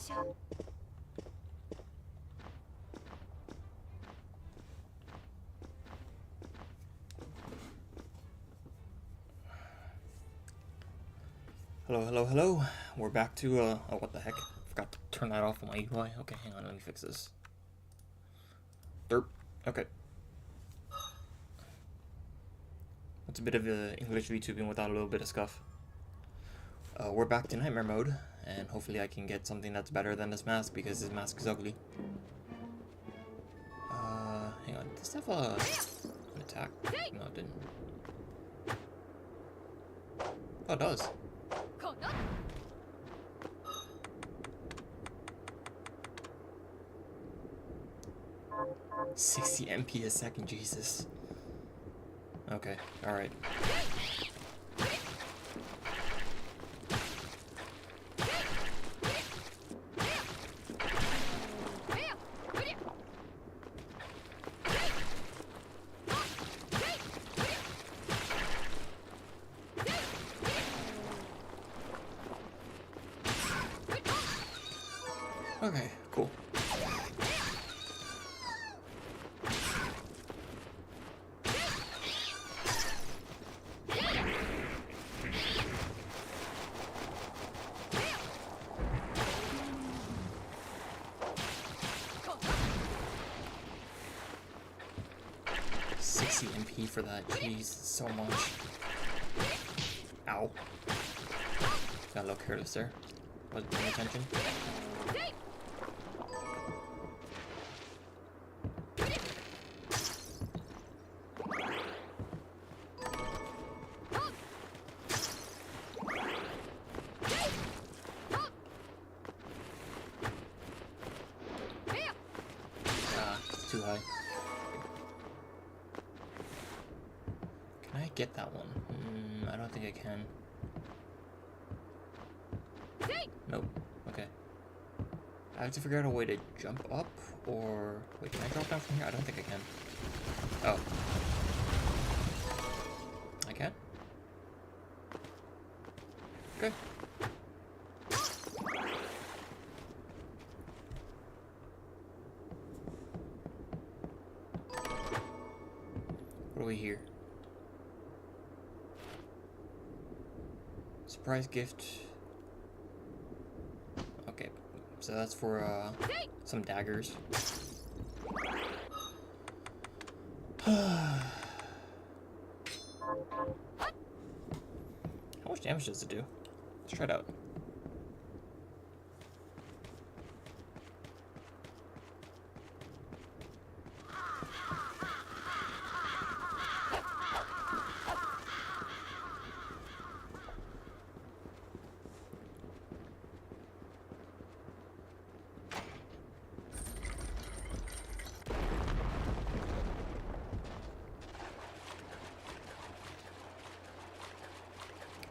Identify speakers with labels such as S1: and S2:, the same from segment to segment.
S1: Hello, hello, hello. We're back to, oh, what the heck? Forgot to turn that off on my UI. Okay, hang on, let me fix this. Derp. Okay. It's a bit of English VTubing without a little bit of scuff. We're back to nightmare mode, and hopefully I can get something that's better than this mask, because this mask is ugly. Hang on, does this have an attack? No, it didn't. Oh, it does. 60 MP a second, Jesus. Okay, alright. Okay, cool. MP for that, jeez, so much. Ow. Got a little careless there. Wasn't paying attention. Ah, it's too high. Can I get that one? I don't think I can. Nope. Okay. I have to figure out a way to jump up, or... Wait, can I drop down from here? I don't think I can. Oh. I can? Okay. What do we hear? Surprise gift. Okay, so that's for some daggers. How much damage does it do? Let's try it out.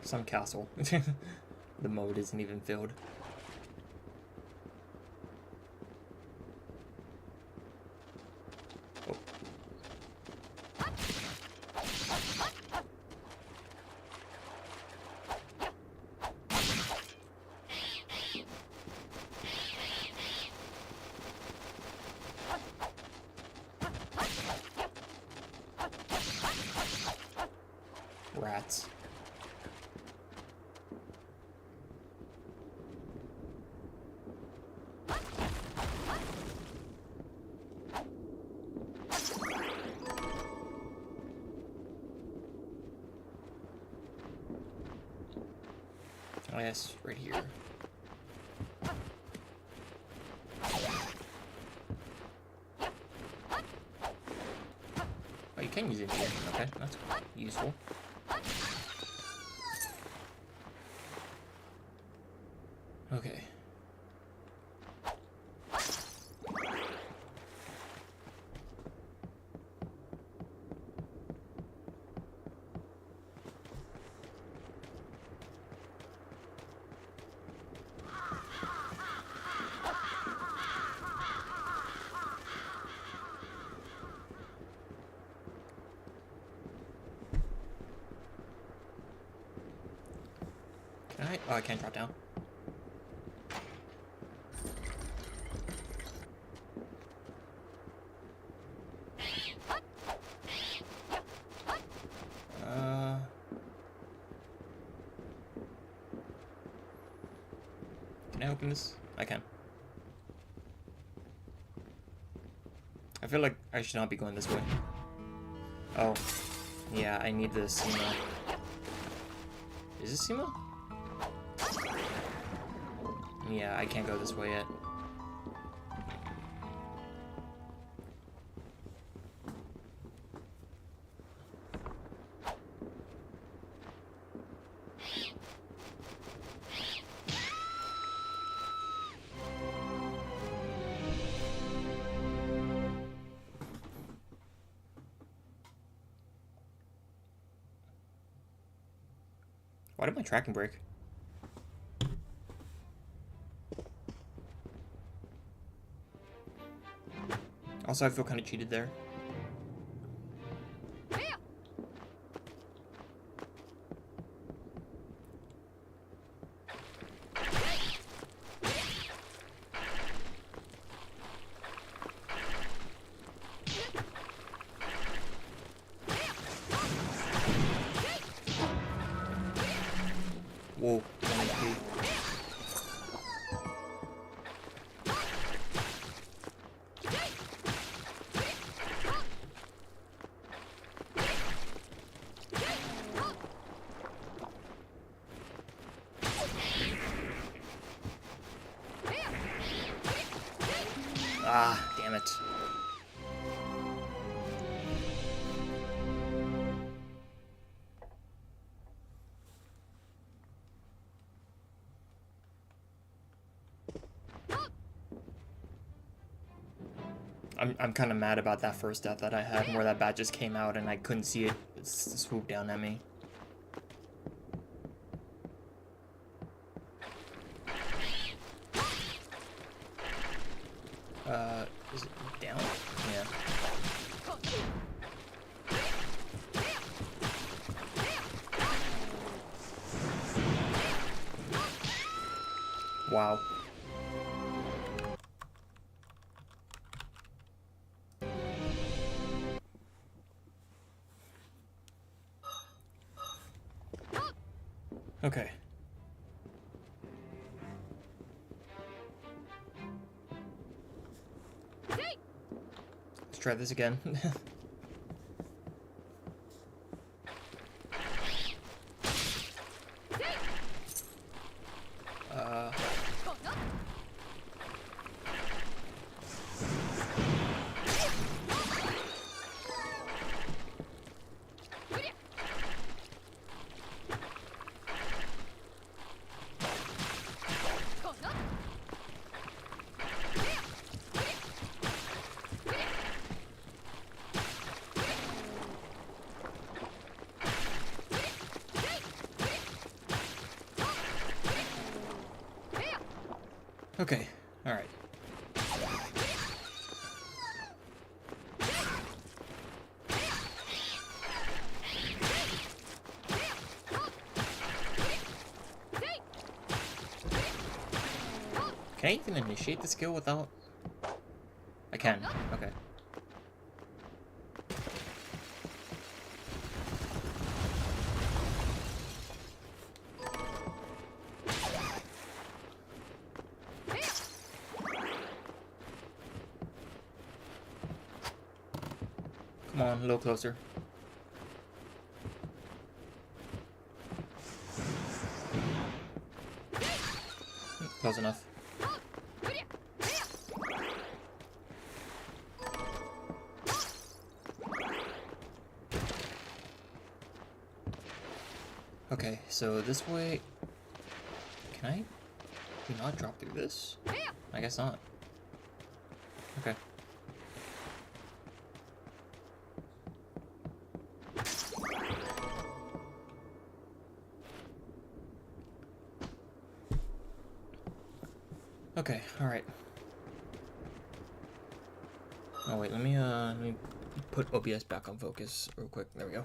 S1: Some castle. The mode isn't even filled. Oh. Rats. Oh yes, right here. Oh, you can use it here. Okay, that's useful. Okay. Can I? Oh, I can't drop down. open this? I can. I feel like I should not be going this way. Oh. Yeah, I need the SEMA. Is this SEMA? Yeah, I can't go this way yet. Why did my tracking break? Also, I feel kind of cheated there. Whoa, 1 HP. Ah, damn it. I'm kind of mad about that first death that I had, where that bat just came out and I couldn't see it swoop down at me. Is it down? Yeah. Wow. Okay. Let's try this again. Okay, alright. Can I even initiate the skill without... I can, okay. Come on, a little closer. Close enough. Okay, so this way... Can I not drop through this? I guess not. Okay. Okay, alright. Oh wait, let me put OBS back on focus real quick. There we go.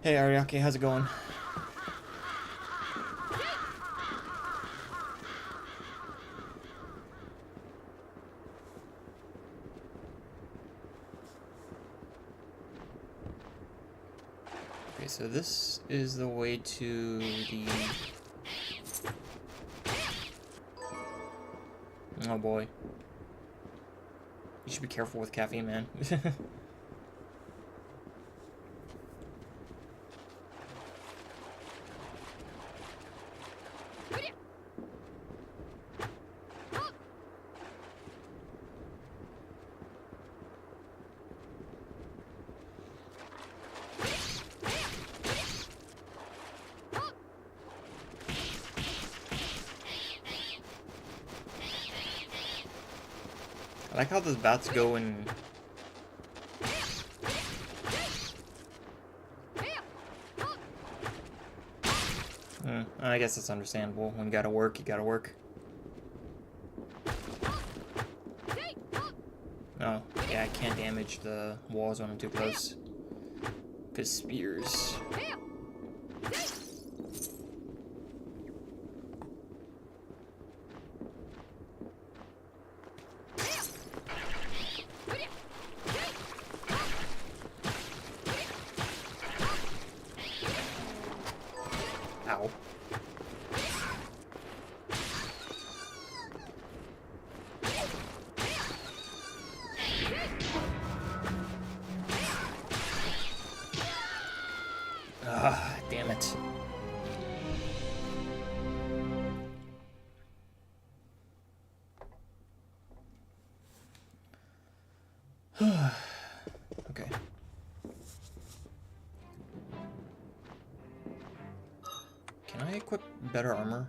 S1: Hey Ariake, how's it going? Okay, so this is the way to the... Oh boy. You should be careful with caffeine, man. I like how those bats go in. I guess it's understandable. When you gotta work, you gotta work. Oh, yeah, I can't damage the walls when I'm too close. Because spears. Ow. Ah, damn it. Okay. Can I equip better armor?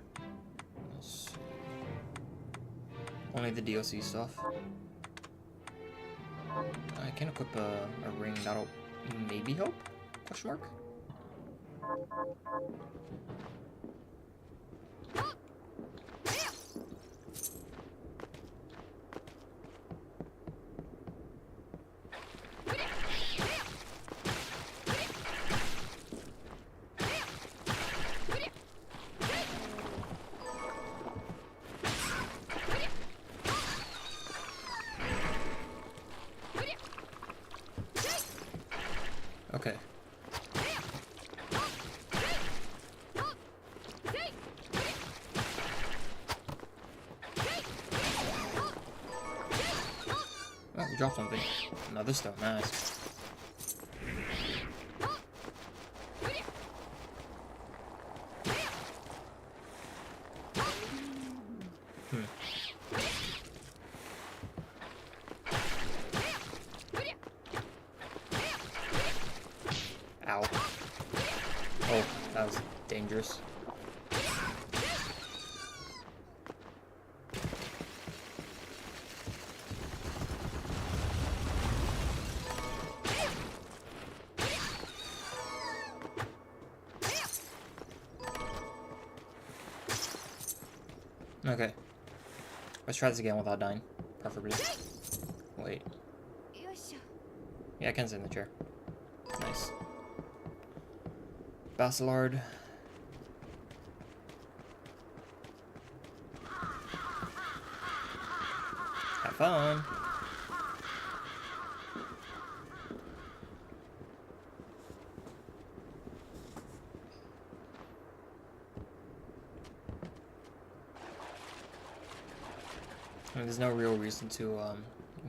S1: Let's see. Only the DLC stuff. I can equip a ring that'll maybe help? Question mark? Okay. Oh, we dropped something. Another stone mask. Ow. Oh, that was dangerous. Okay. Let's try this again without dying. Preferably. Wait. Yeah, I can sit in the chair. Nice. Basilard. Have fun. I mean, there's no real reason to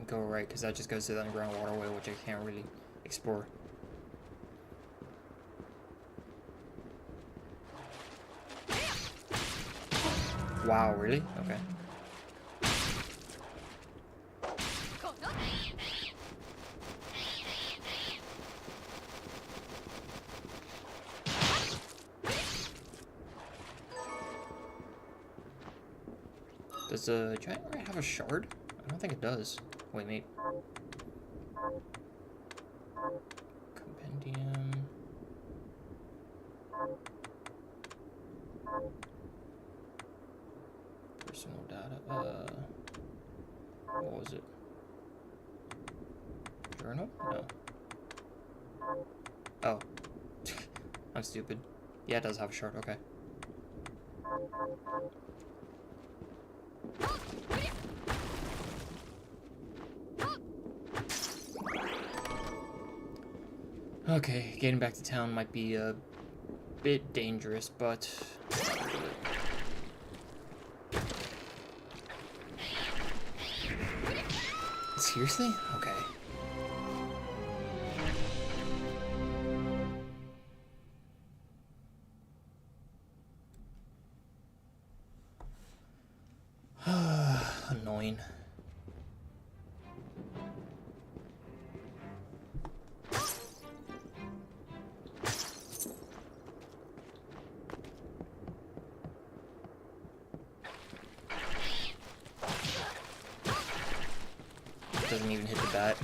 S1: go right, because that just goes to the underground waterway, which I can't really explore. Wow, really? Okay. Does the giant rat have a shard? I don't think it does. Wait, mate. Compendium. Personal data. What was it? Journal? No. Oh. I'm stupid. Yeah, it does have a shard. Okay. Okay, getting back to town might be a bit dangerous, but Seriously? Okay. Annoying. Doesn't even hit the bat.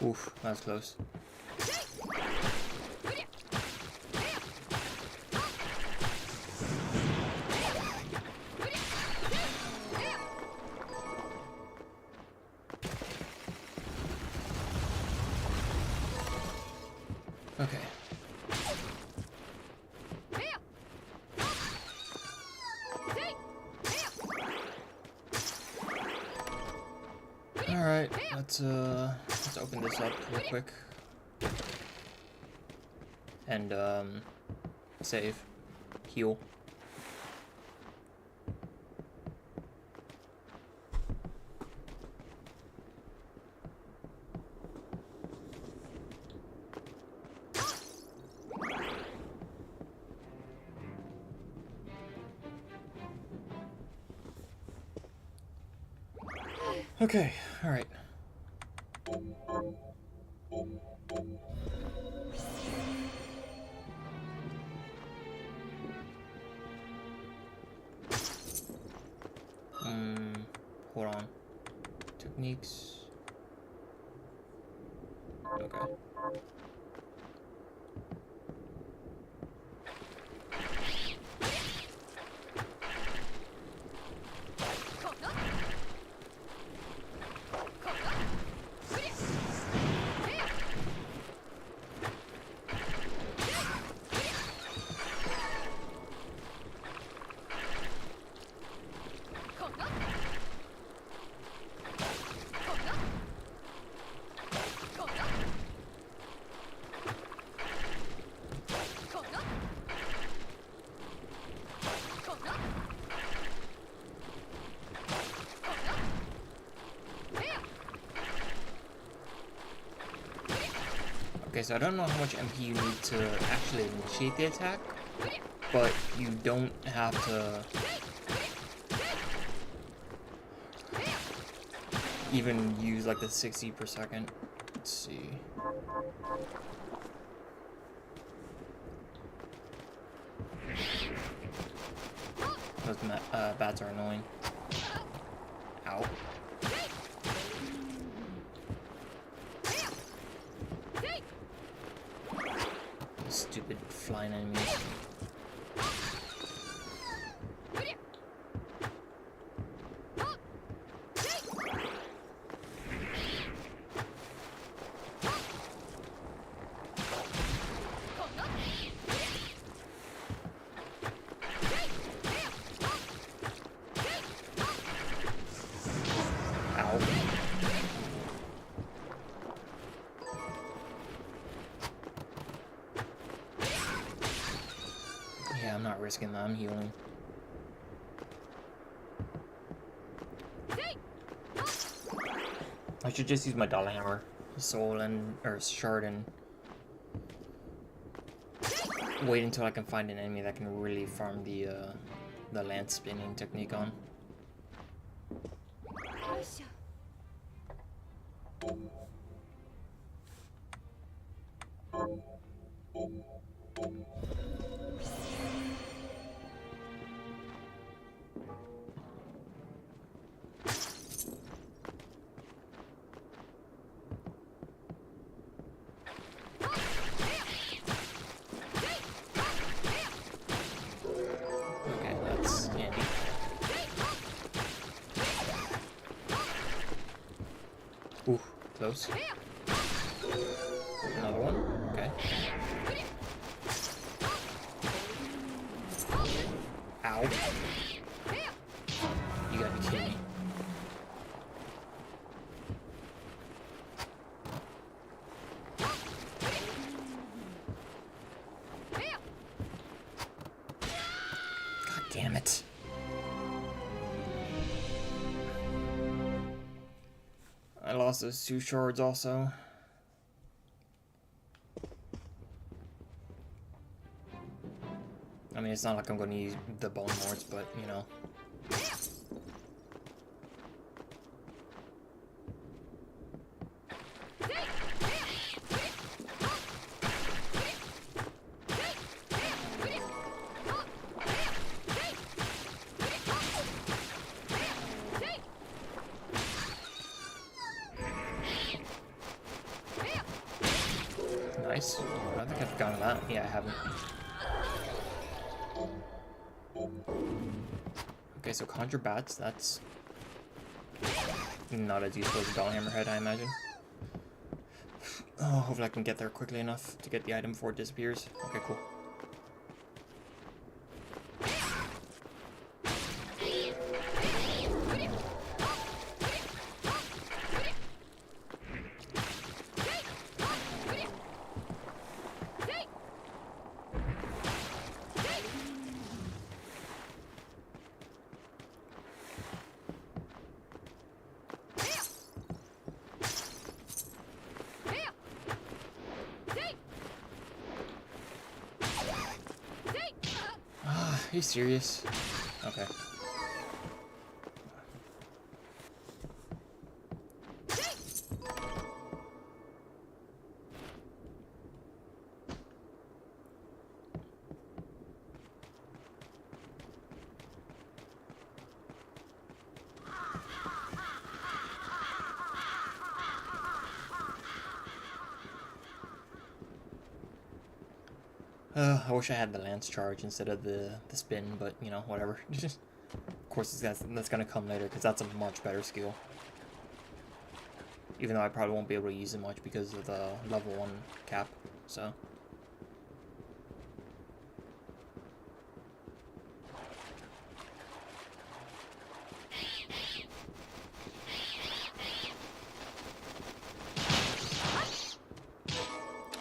S1: Oof, that was close. Okay. Alright, let's open this up real quick. And save. Heal. Okay, alright. Hold on. Techniques. Okay. Okay, so I don't know how much MP you need to actually initiate the attack, but you don't have to even use like the 60 per second. Let's see. Those bats are annoying. Ow. Stupid flying enemies. Ow. Yeah, I'm not risking that. I'm healing. I should just use my dollar hammer, soul and or shard, and wait until I can find an enemy that can really farm the lance spinning technique on. Okay, that's handy. Ooh, close. Another one. Okay. Ow. You gotta be kidding me. God damn it. I lost those 2 shards also. I mean, it's not like I'm going to use the bone warts, but, you know. Nice. I think I've forgotten that. Yeah, I haven't. Okay, so conjure bats, that's not as useful as a bell hammerhead, I imagine. Oh, hopefully I can get there quickly enough to get the item before it disappears. Okay, cool. Are you serious? Okay. I wish I had the lance charge instead of the spin, but, you know, whatever. Of course, that's gonna come later, because that's a much better skill. Even though I probably won't be able to use it much because of the level 1 cap, so...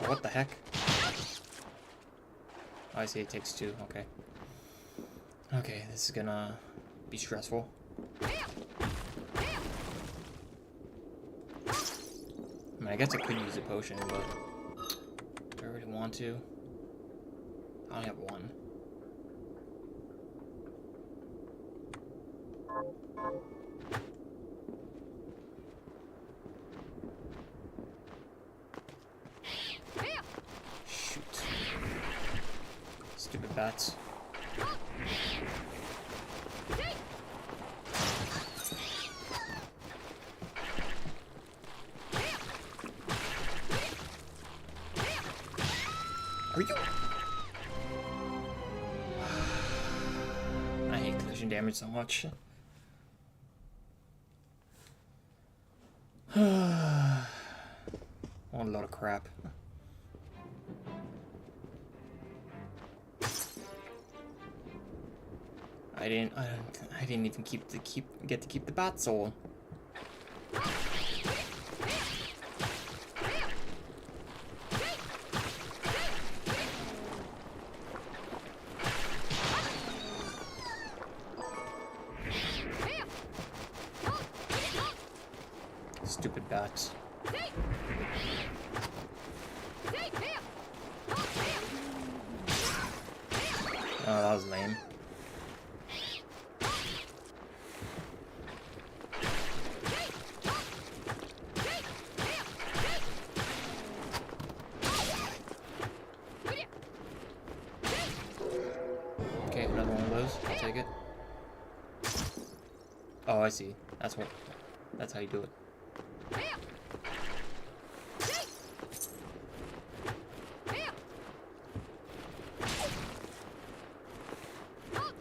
S1: Oh, what the heck? Oh, I see, it takes 2, okay. Okay, this is gonna be stressful. I mean, I guess I could use a potion, but do I really want to? I only have 1. Shoot. Stupid bats. Are you? I hate collision damage so much. What a load of crap. I didn't even get to keep the bat soul. Stupid bats. Oh, that was lame. Okay, another one of those. I'll take it. Oh, I see. That's how you do it.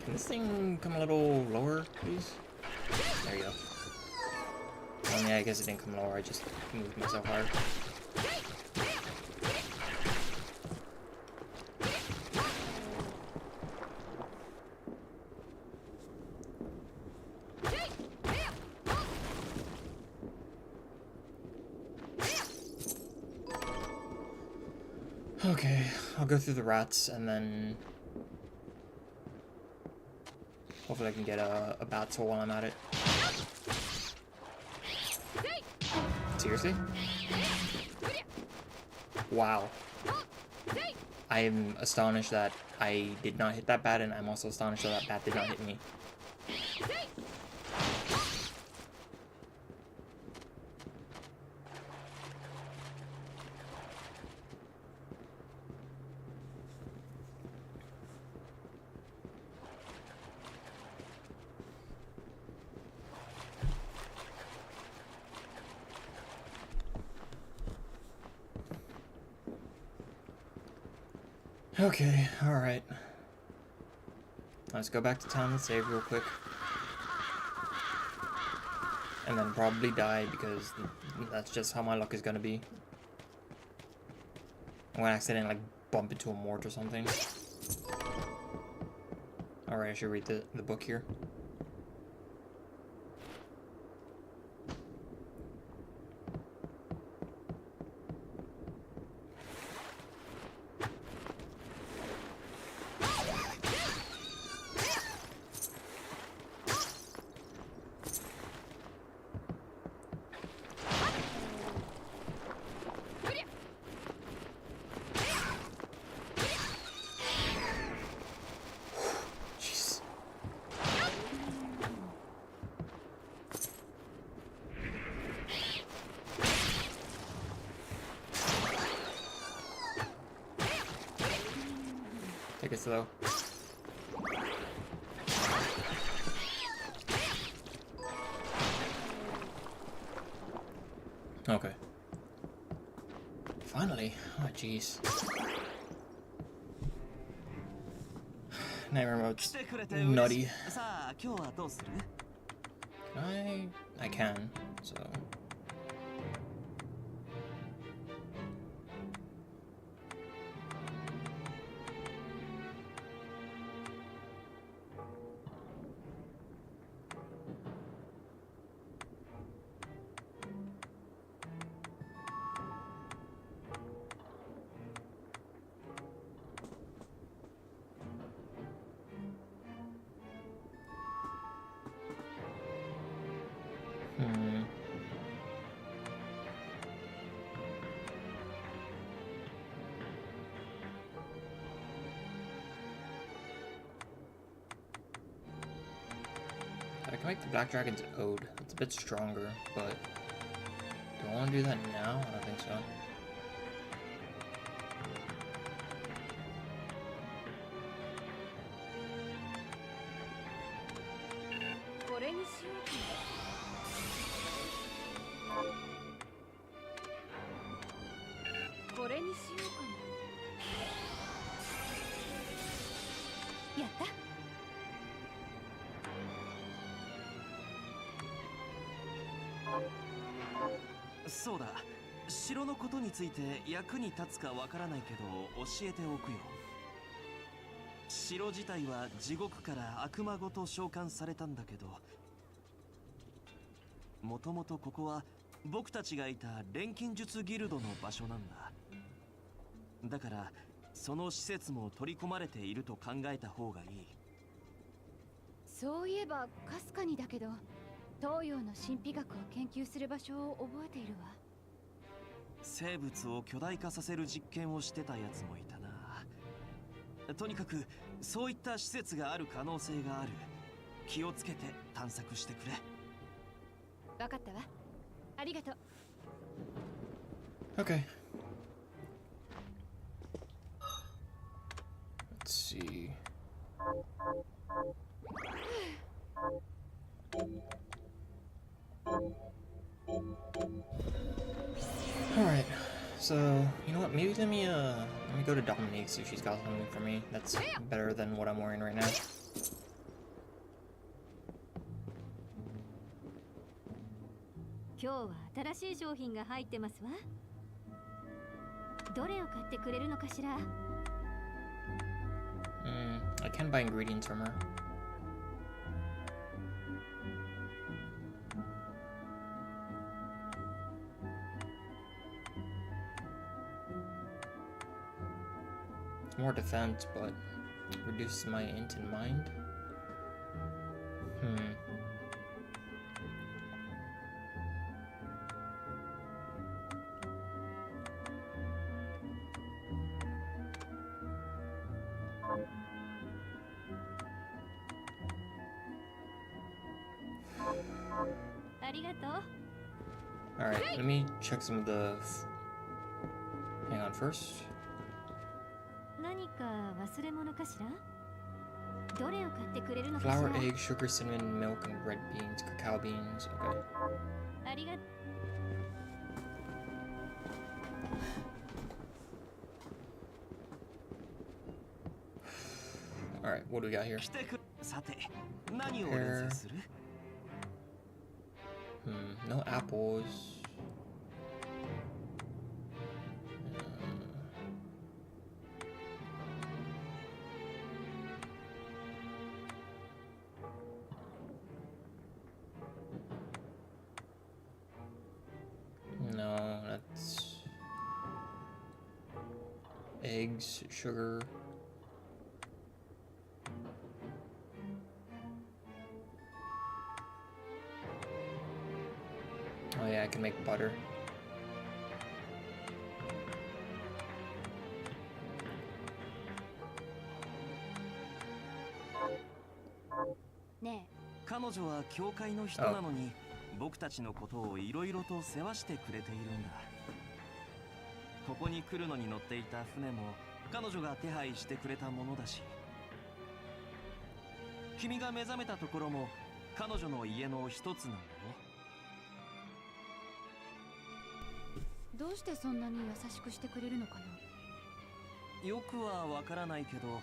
S1: Can this thing come a little lower, please? There you go. I mean, I guess it didn't come lower, I just moved myself higher. Okay, I'll go through the rats and then hopefully I can get a bat soul while I'm at it. Seriously? Wow. I am astonished that I did not hit that bat, and I'm also astonished that that bat did not hit me. Okay, alright. Let's go back to town and save real quick. And then probably die because that's just how my luck is gonna be. I'm gonna accidentally like bump into a mort or something. Alright, I should read the book here. Take it slow. Okay. Finally. Oh, jeez. Nightmare mode's nutty. I can, so... I can make the Black Dragon's Ode. It's a bit stronger, but do I want to do that now? I don't think so.
S2: そうだ。城のことについて役に立つかわからないけど教えておくよ。城自体は地獄から悪魔ごと召喚されたんだけど、もともとここは僕たちがいた錬金術ギルドの場所なんだ。だからその施設も取り込まれていると考えた方がいい。
S3: そういえばかすかにだけど、東洋の神秘学を研究する場所を覚えているわ。
S2: 生物を巨大化させる実験をしてたやつもいたな。とにかくそういった施設がある可能性がある。気をつけて探索してくれ。
S3: わかったわ。ありがとう。
S1: Okay. Let's see. Alright, so you know what, maybe let me go to Dominique, see if she's got something for me that's better than what I'm wearing right now.
S4: 今日は新しい商品が入ってますわ。どれを買ってくれるのかしら。
S1: I can buy ingredients from her. more defense, but reduces my int and mind. Alright, let me check some of the... Hang on first. Flour, egg, sugar, cinnamon, milk, and red beans, cacao beans. Okay. Alright, what do we got here? Pear. No apples. No, that's eggs, sugar. Oh yeah, I can make butter.
S2: Oh. 彼女は教会の人なのに僕たちのことをいろいろと世話してくれているんだ。ここに来るのに乗っていた船も彼女が手配してくれたものだし、君が目覚めたところも彼女の家の一つなんだよ。
S3: どうしてそんなに優しくしてくれるのかな。
S2: よくはわからないけど、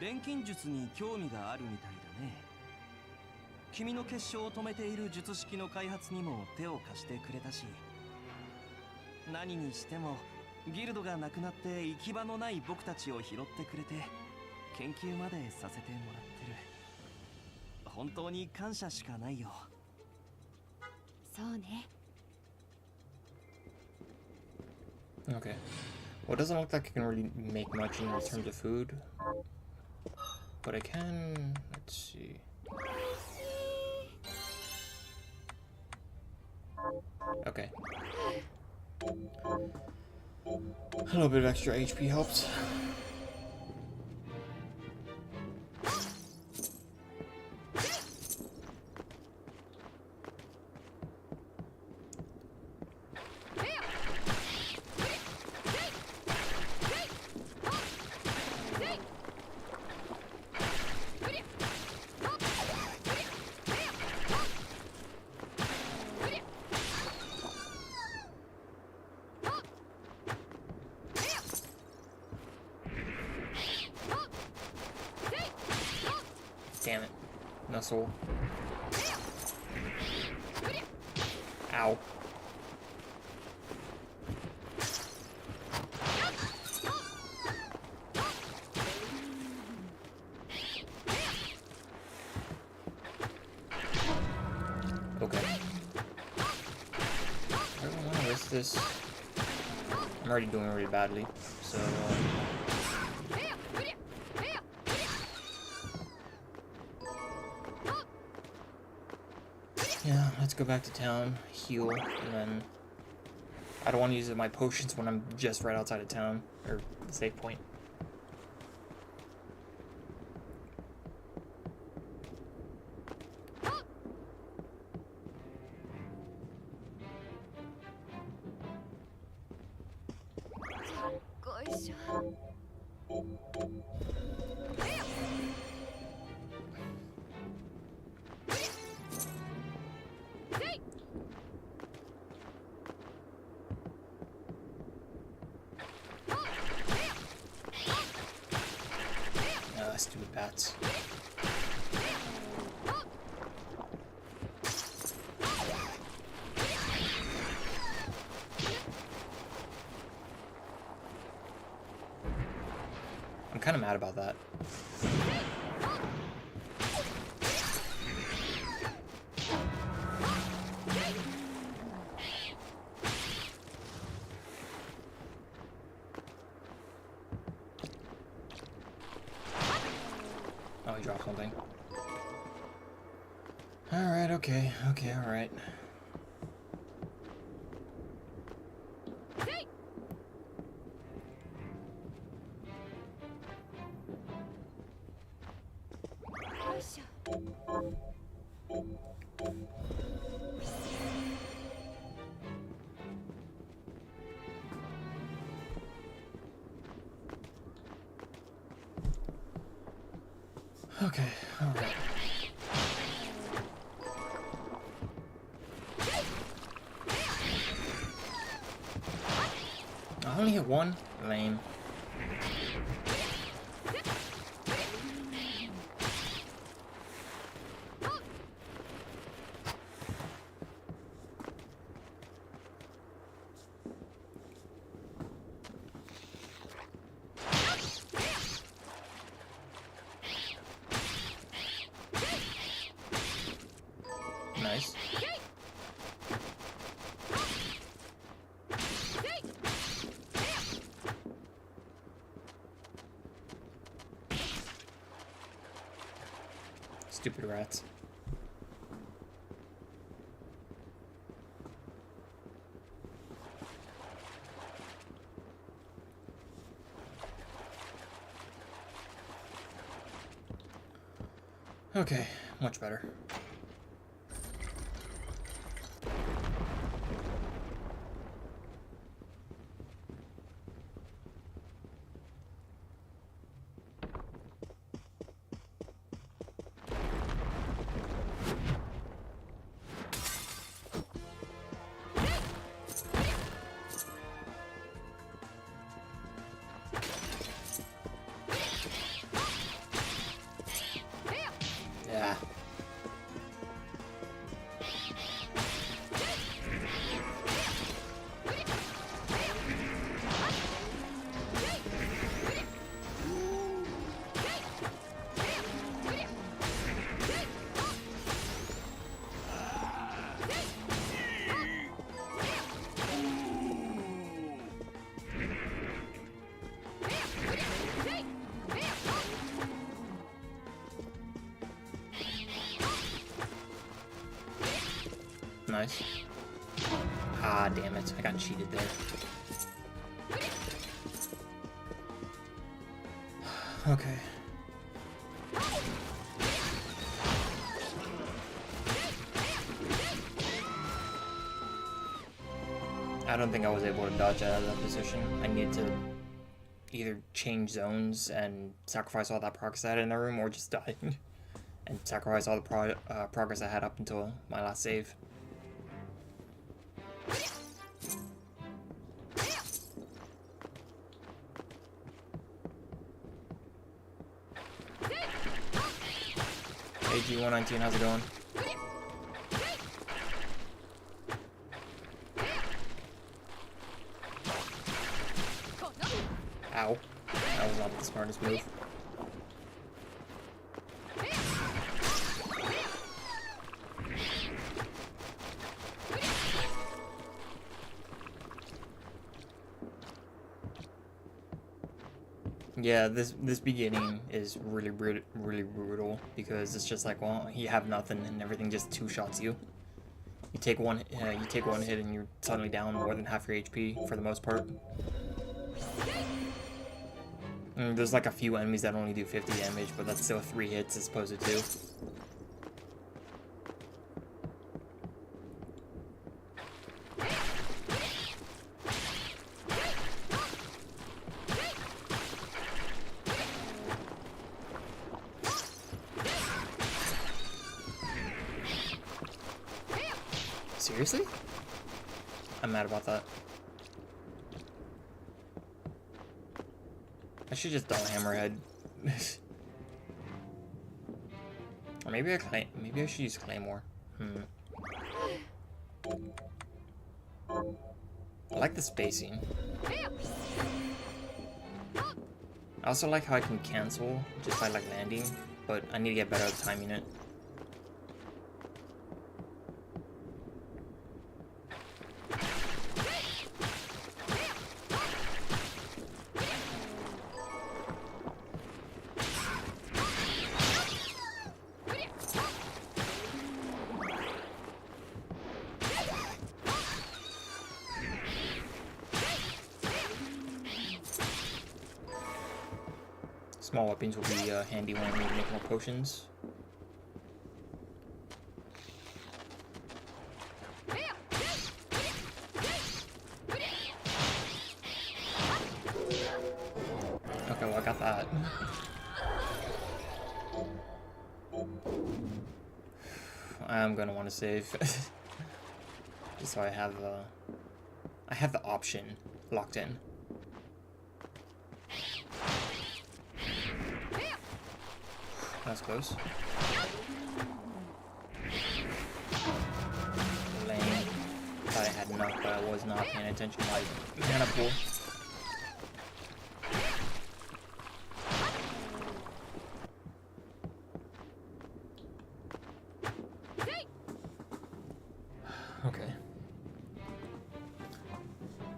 S2: 錬金術に興味があるみたいだね。君の結晶を止めている術式の開発にも手を貸してくれたし、何にしてもギルドがなくなって行き場のない僕たちを拾ってくれて研究までさせてもらってる。本当に感謝しかないよ。
S3: そうね。
S1: Okay. Well, it doesn't look like I can really make much in terms of food. But I can... Let's see. Okay. A little bit of extra HP helps. Damn it. No soul. Ow. Okay. I don't want to risk this. I'm already doing really badly, so... Yeah, let's go back to town, heal, and then... I don't want to use my potions when I'm just right outside of town, or the save point. Stupid bats. I'm kind of mad about that. drop something. Alright, okay, alright. Okay, alright. I only hit one? Lame. Nice. Stupid rats. Okay, much better. Yeah. Nice. Ah, damn it. I got cheated there. Okay. I don't think I was able to dodge out of that position. I needed to either change zones and sacrifice all that progress I had in the room, or just die. And sacrifice all the progress I had up until my last save. AG119, how's it going? Ow. That was not the smartest move. Yeah, this beginning is really brutal because it's just like, well, you have nothing and everything just two-shots you. You take one hit and you're suddenly down more than half your HP for the most part. And there's like a few enemies that only do 50 damage, but that's still 3 hits as opposed to 2. Seriously? I'm mad about that. I should just dull Hammerhead. Or maybe I should use Claymore. I like the spacing. I also like how I can cancel just by like landing, but I need to get better at timing it. Small weapons will be handy when I need to make more potions. Okay, well I got that. I'm gonna want to save, just so I have the option locked in. That's close. Lame. Thought I had enough, but I was not paying attention to my mana pool. Okay.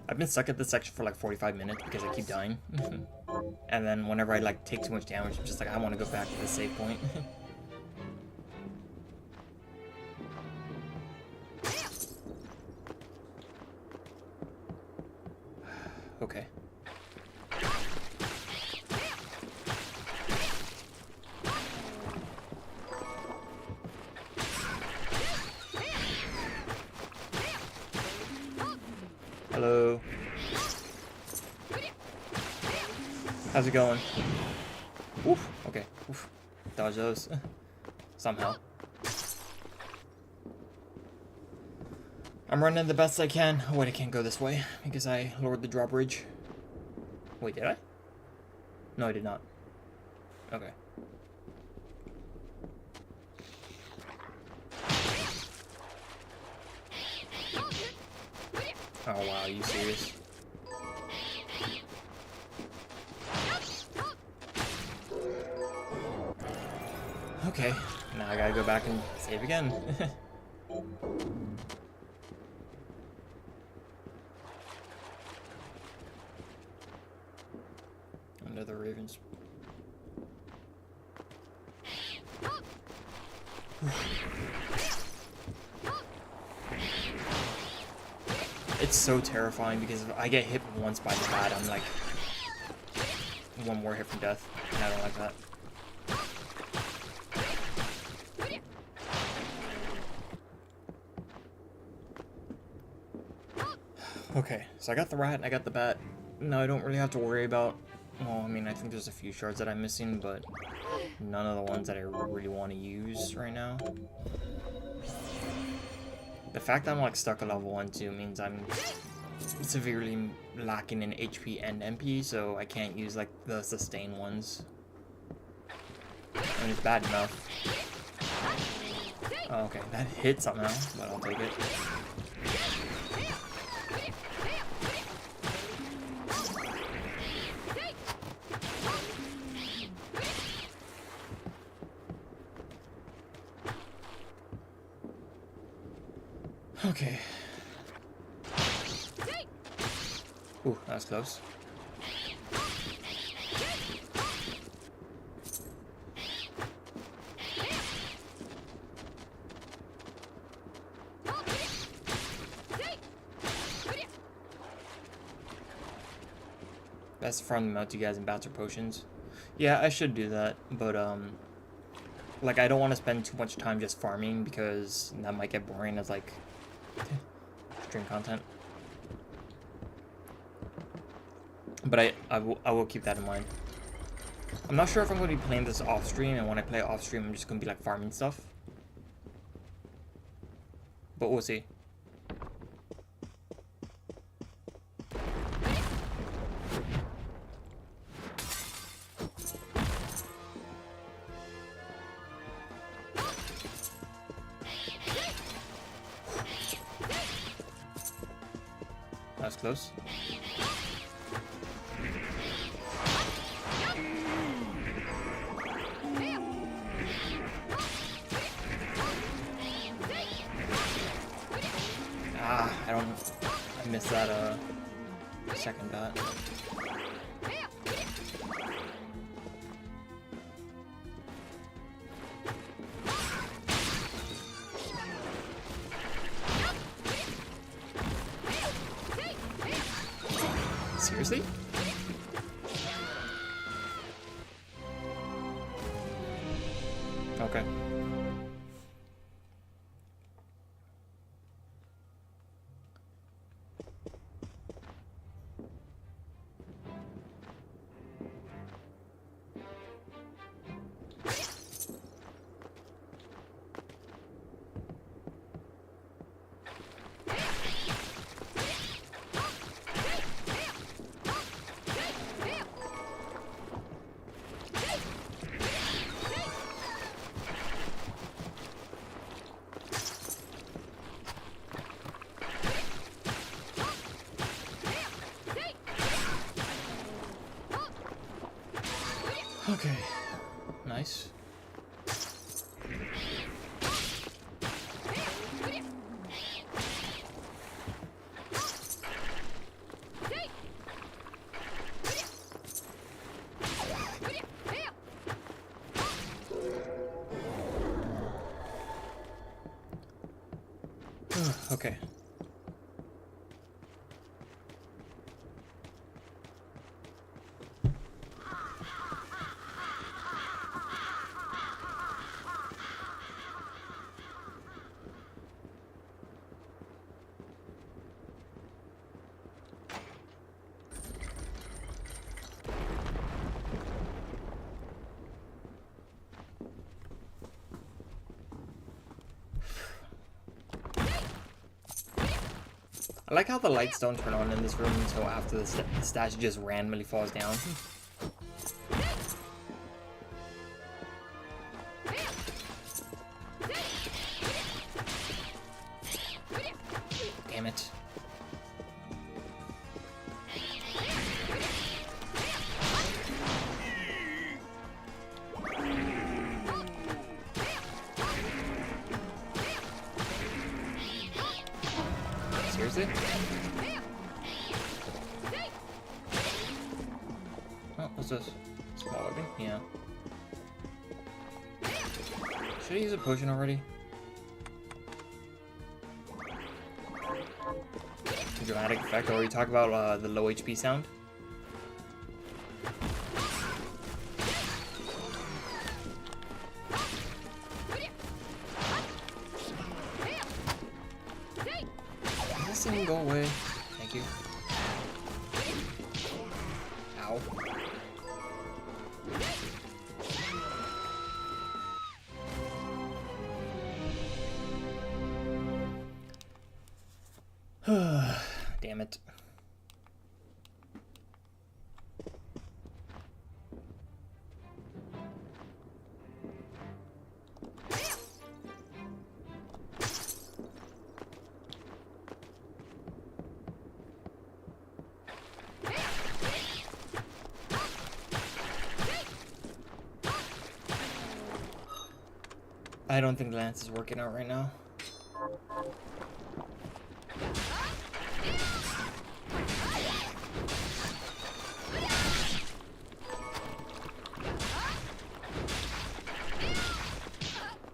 S1: I've been stuck at this section for like 45 minutes because I keep dying. And then whenever I like take too much damage, I'm just like, I want to go back to the save point. Okay. Hello. How's it going? Oof. Okay. Oof. Dodge those. Somehow. I'm running the best I can. Oh, wait, I can't go this way because I lowered the drawbridge. Wait, did I? No, I did not. Okay. Oh, wow, are you serious? Okay, now I gotta go back and save again. Under the ravens. It's so terrifying because if I get hit once by the bat, I'm like one more hit from death, and I don't like that. Okay, so I got the rat and I got the bat. No, I don't really have to worry about... Well, I mean, I think there's a few shards that I'm missing, but none of the ones that I really want to use right now. The fact that I'm like stuck at level 1 too means I'm severely lacking in HP and MP, so I can't use like the sustain ones. I mean, it's bad enough. Oh, okay, that hit somehow, but I'll take it. Okay. Ooh, that was close. Best farm them out to you guys in bats or potions. Yeah, I should do that, but like I don't want to spend too much time just farming because that might get boring as like stream content. But I will keep that in mind. I'm not sure if I'm going to be playing this off stream, and when I play off stream I'm just going to be like farming stuff. But we'll see. That's close. I missed that second dot. Seriously? Okay. Okay. Nice. Okay. I like how the lights don't turn on in this room until after the statue just randomly falls down. Damn it. Seriously? Oh, what's this? Small weapon? Yeah. Should I use a potion already? Dramatic effect, or you talk about the low HP sound? This thing go away. Thank you. Ow. Damn it. I don't think Lance is working out right now.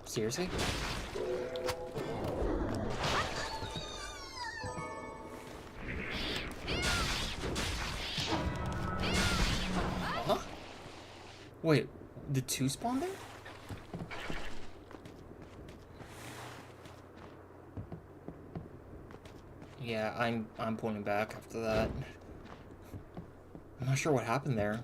S1: Seriously? Huh? Wait, the two spawned there? Yeah, I'm pulling back after that. I'm not sure what happened there.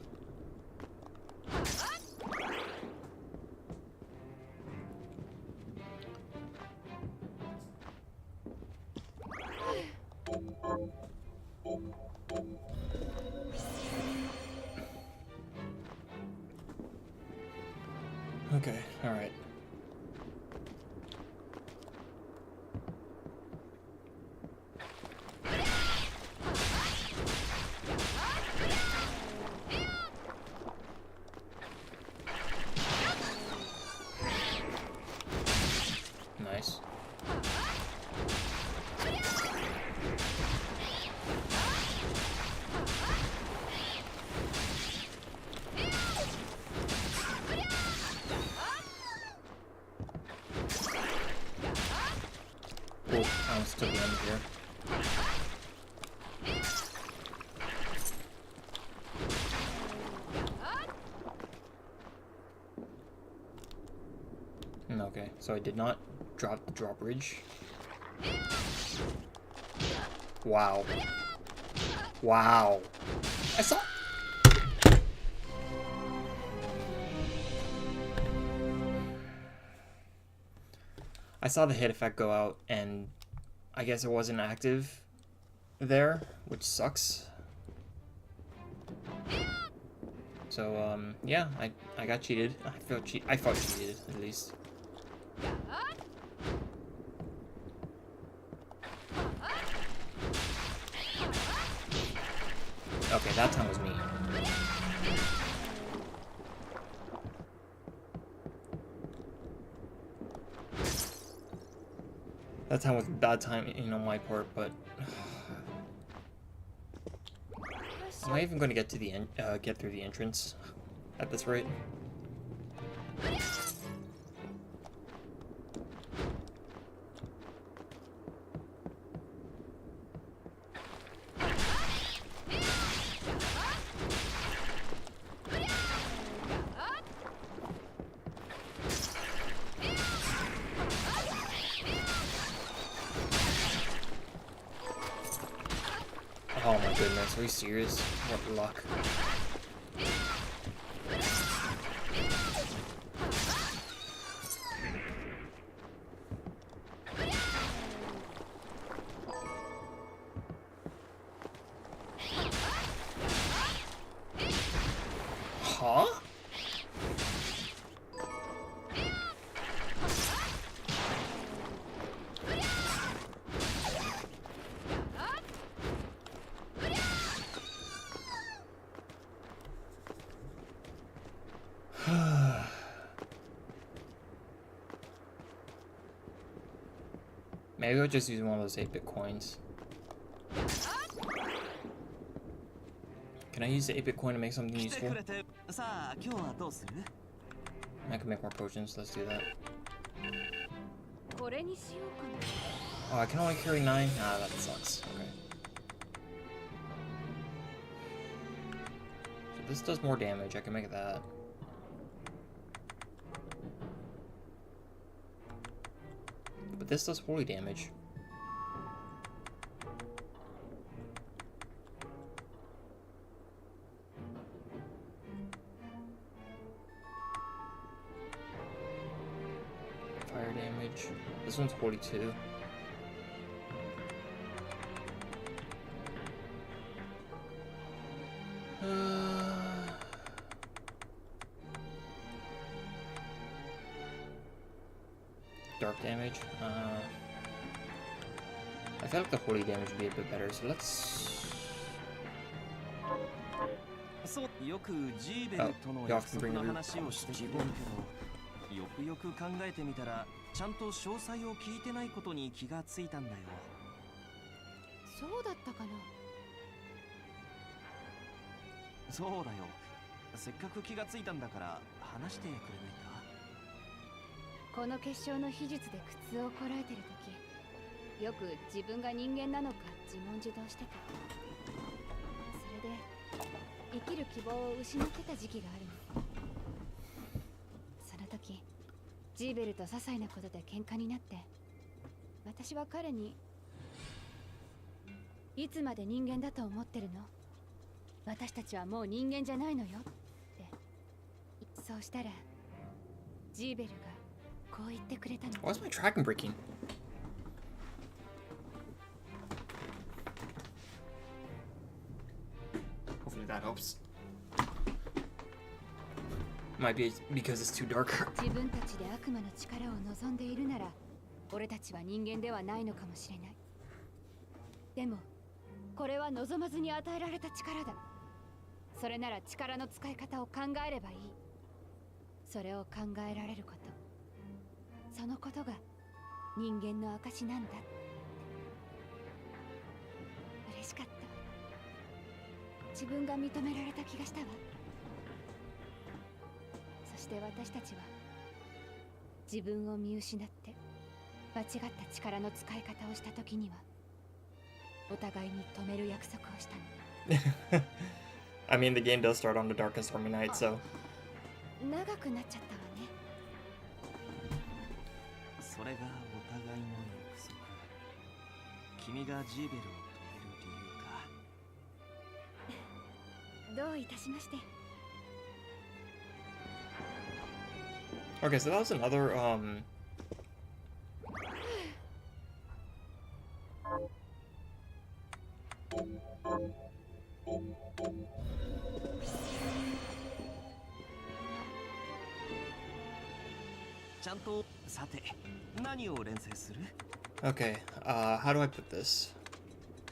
S1: Okay, alright. Nice. Oh, I almost took the end here. So I did not drop the drawbridge. Wow. Wow. I saw... I saw the hit effect go out, and I guess it wasn't active there, which sucks. So, yeah, I got cheated. I felt cheated, at least. Okay, that time was me. That time was bad timing on my part, but am I even going to get to the get through the entrance at this rate? Oh my goodness, are you serious? What luck. Huh? Maybe I'll just use one of those 8-bit coins. Can I use the 8-bit coin to make something useful? I can make more potions, let's do that. Oh, I can only carry 9? Ah, that sucks. Okay. So this does more damage, I can make that. But this does holy damage. Fire damage. This one's 42. Dark damage. I feel like the holy damage would be a bit better, so let's...
S2: よくジーベルとの約束の話をしてきてるけど、よくよく考えてみたらちゃんと詳細を聞いてないことに気がついたんだよ。
S3: そうだったかな。
S2: そうだよ。せっかく気がついたんだから話してくれないか。
S3: この結晶の秘術で苦痛をこらえてる時、よく自分が人間なのか自問自答してた。それで生きる希望を失ってた時期があるの。その時ジーベルと些細なことで喧嘩になって、私は彼にいつまで人間だと思ってるの、私たちはもう人間じゃないのよって。そうしたらジーベルがこう言ってくれたの。
S1: Why is my dragon breaking? Hopefully that helps. Might be because it's too dark.
S3: 自分たちで悪魔の力を望んでいるなら、俺たちは人間ではないのかもしれない。でもこれは望まずに与えられた力だ。それなら力の使い方を考えればいい。それを考えられること、そのことが人間の証なんだ。嬉しかった。自分が認められた気がしたわ。そして私たちは自分を見失って間違った力の使い方をした時には、お互いに止める約束をしたの。
S1: I mean, the game does start on the dark and stormy night, so...
S3: 長くなっちゃったわね。
S2: それがお互いの約束。君がジーベルを止める理由か。
S3: どういたしまして。
S1: Okay, so that was another, Okay, how do I put this?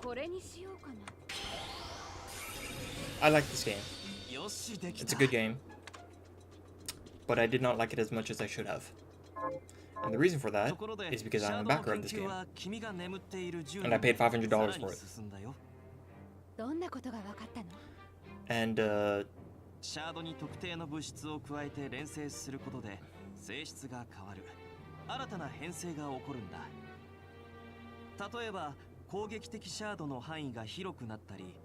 S3: これにしようかな。
S1: I like this game. It's a good game. But I did not like it as much as I should have. And the reason for that is because I'm a backer of this game. And I paid $500 for it.
S3: どんなことが分かったの？
S1: And,
S2: シャードに特定の物質を加えて連成することで性質が変わる新たな変性が起こるんだ。例えば攻撃的シャードの範囲が広くなったり、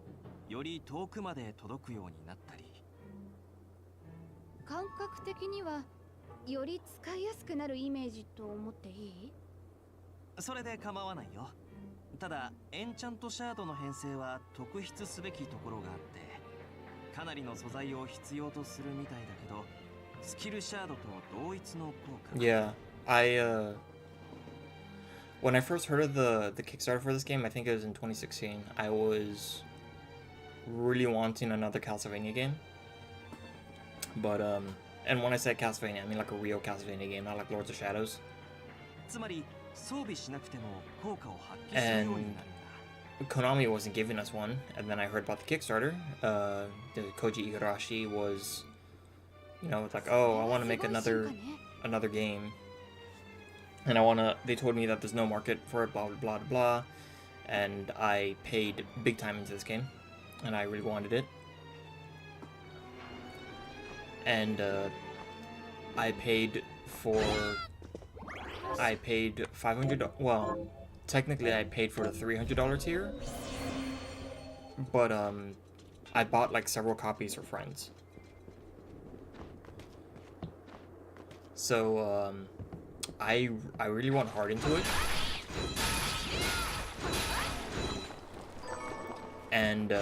S2: より遠くまで届くようになったり。
S3: 感覚的にはより使いやすくなるイメージと思っていい？
S2: それで構わないよ。ただエンチャントシャードの編成は特筆すべきところがあって、かなりの素材を必要とするみたいだけど、スキルシャードと同一の効果。
S1: yeah, when I first heard of the Kickstarter for this game, I think it was in 2016, I was really wanting another Castlevania game. But, and when I say Castlevania, I mean like a real Castlevania game, not like Lords of Shadows.
S2: つまり装備しなくても効果を発揮するようになるんだ。
S1: Konami wasn't giving us one, and then I heard about the Kickstarter. The Koji Igarashi was, you know, it's like, oh, I want to make another game, and they told me that there's no market for it, blah blah blah blah, and I paid big time into this game, and I really wanted it, and I paid $500. Well, technically I paid for the $300 tier, but I bought like several copies for friends. So I really went hard into it, and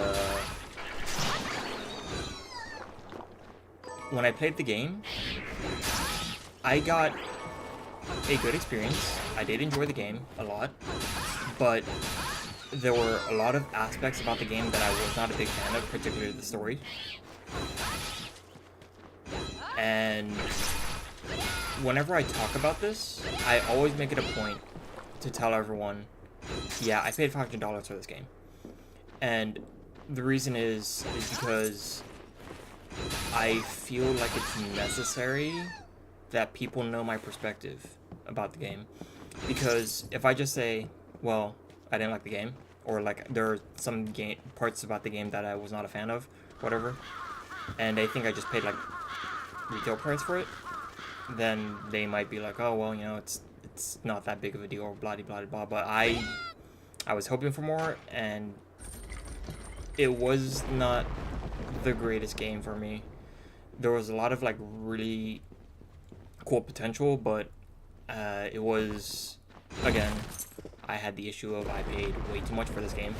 S1: when I played the game, I got a good experience. I did enjoy the game a lot, but there were a lot of aspects about the game that I was not a big fan of, particularly the story. And whenever I talk about this, I always make it a point to tell everyone, yeah, I paid $500 for this game. And the reason is because I feel like it's necessary that people know my perspective about the game. Because if I just say, well, I didn't like the game, or like there are some parts about the game that I was not a fan of, whatever, and they think I just paid like retail price for it, then they might be like, oh, well, you know, it's not that big of a deal, or blah blah blah. But I was hoping for more, and it was not the greatest game for me. There was a lot of like really cool potential, but it was, again, I had the issue of I paid way too much for this game.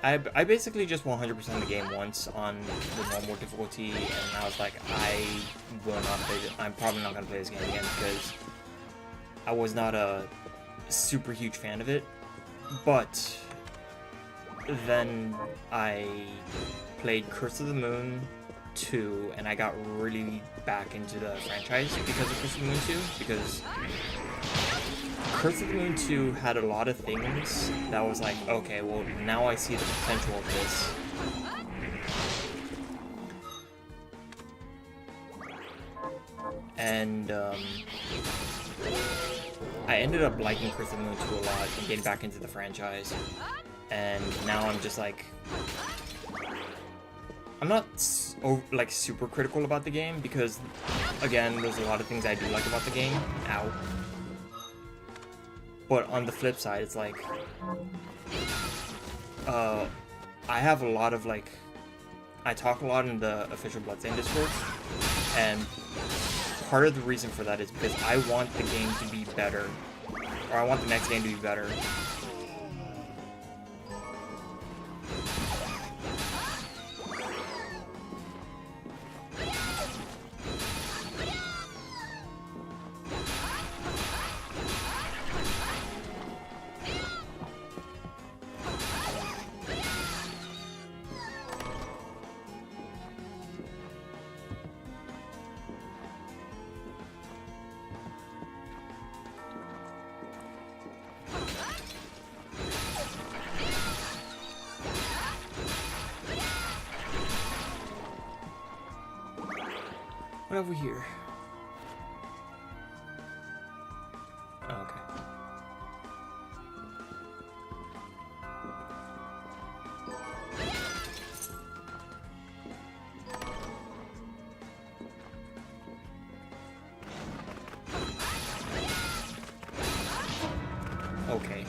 S1: I basically just 100% the game once on the normal difficulty, and I was like, I will not play this. I'm probably not going to play this game again because I was not a super huge fan of it. But then I played Curse of the Moon 2, and I got really back into the franchise because of Curse of the Moon 2, because Curse of the Moon 2 had a lot of things that was like, okay, well, now I see the potential of this. And I ended up liking Curse of the Moon 2 a lot and getting back into the franchise. And now I'm just like, I'm not like super critical about the game because, again, there's a lot of things I do like about the game. Ow. But on the flip side, it's like, I have a lot of like I talk a lot in the official Bloodstained Discord, and part of the reason for that is because I want the game to be better, or I want the next game to be better. What have we here? Oh, okay. Okay.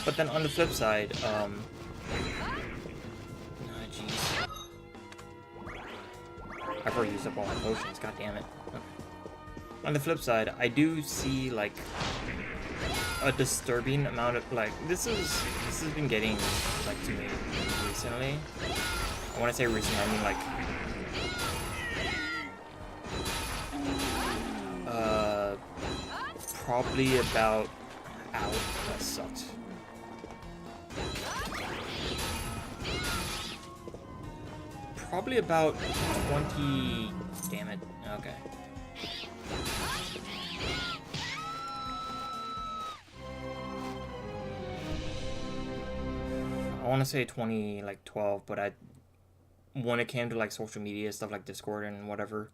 S1: But then on the flip side, jeez. I've already used up all my potions, god damn it. Okay. On the flip side, I do see like a disturbing amount of like this has been getting like to me recently. When I say recently, I mean like probably about that sucked. Probably about 20. Damn it. Okay. I want to say 20, like 12, but when it came to like social media stuff like Discord and whatever,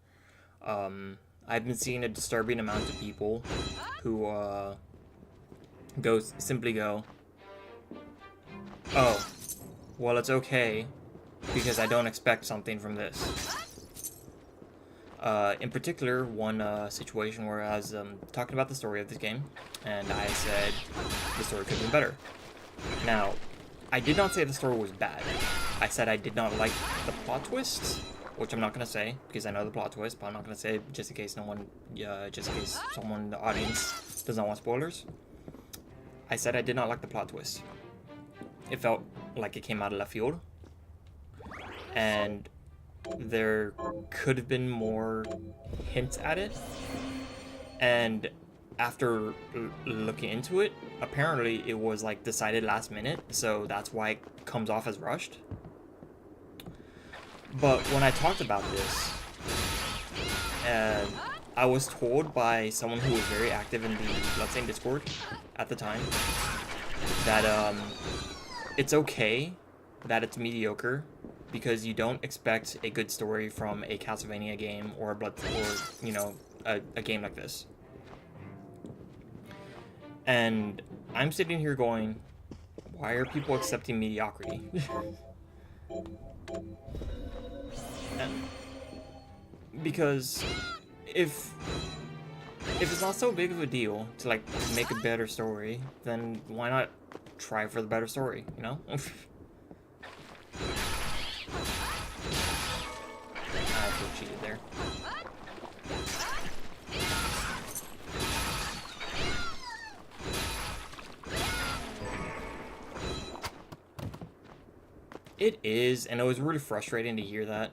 S1: I've been seeing a disturbing amount of people who simply go, oh, well, it's okay because I don't expect something from this. In particular, one situation where I was talking about the story of this game, and I said the story could have been better. Now, I did not say the story was bad. I said I did not like the plot twist, which I'm not gonna say because I know the plot twist, but I'm not gonna say it just in case someone in the audience does not want spoilers. I said I did not like the plot twist. It felt like it came out of left field, and there could have been more hints at it. And after looking into it, apparently it was like decided last minute, so that's why it comes off as rushed. But when I talked about this, I was told by someone who was very active in the Bloodstained Discord at the time that it's okay that it's mediocre because you don't expect a good story from a Castlevania game or a game like this. And I'm sitting here going, why are people accepting mediocrity? Because if it's not so big of a deal to like make a better story, then why not try for the better story, you know? I feel cheated there. It is, and it was really frustrating to hear that.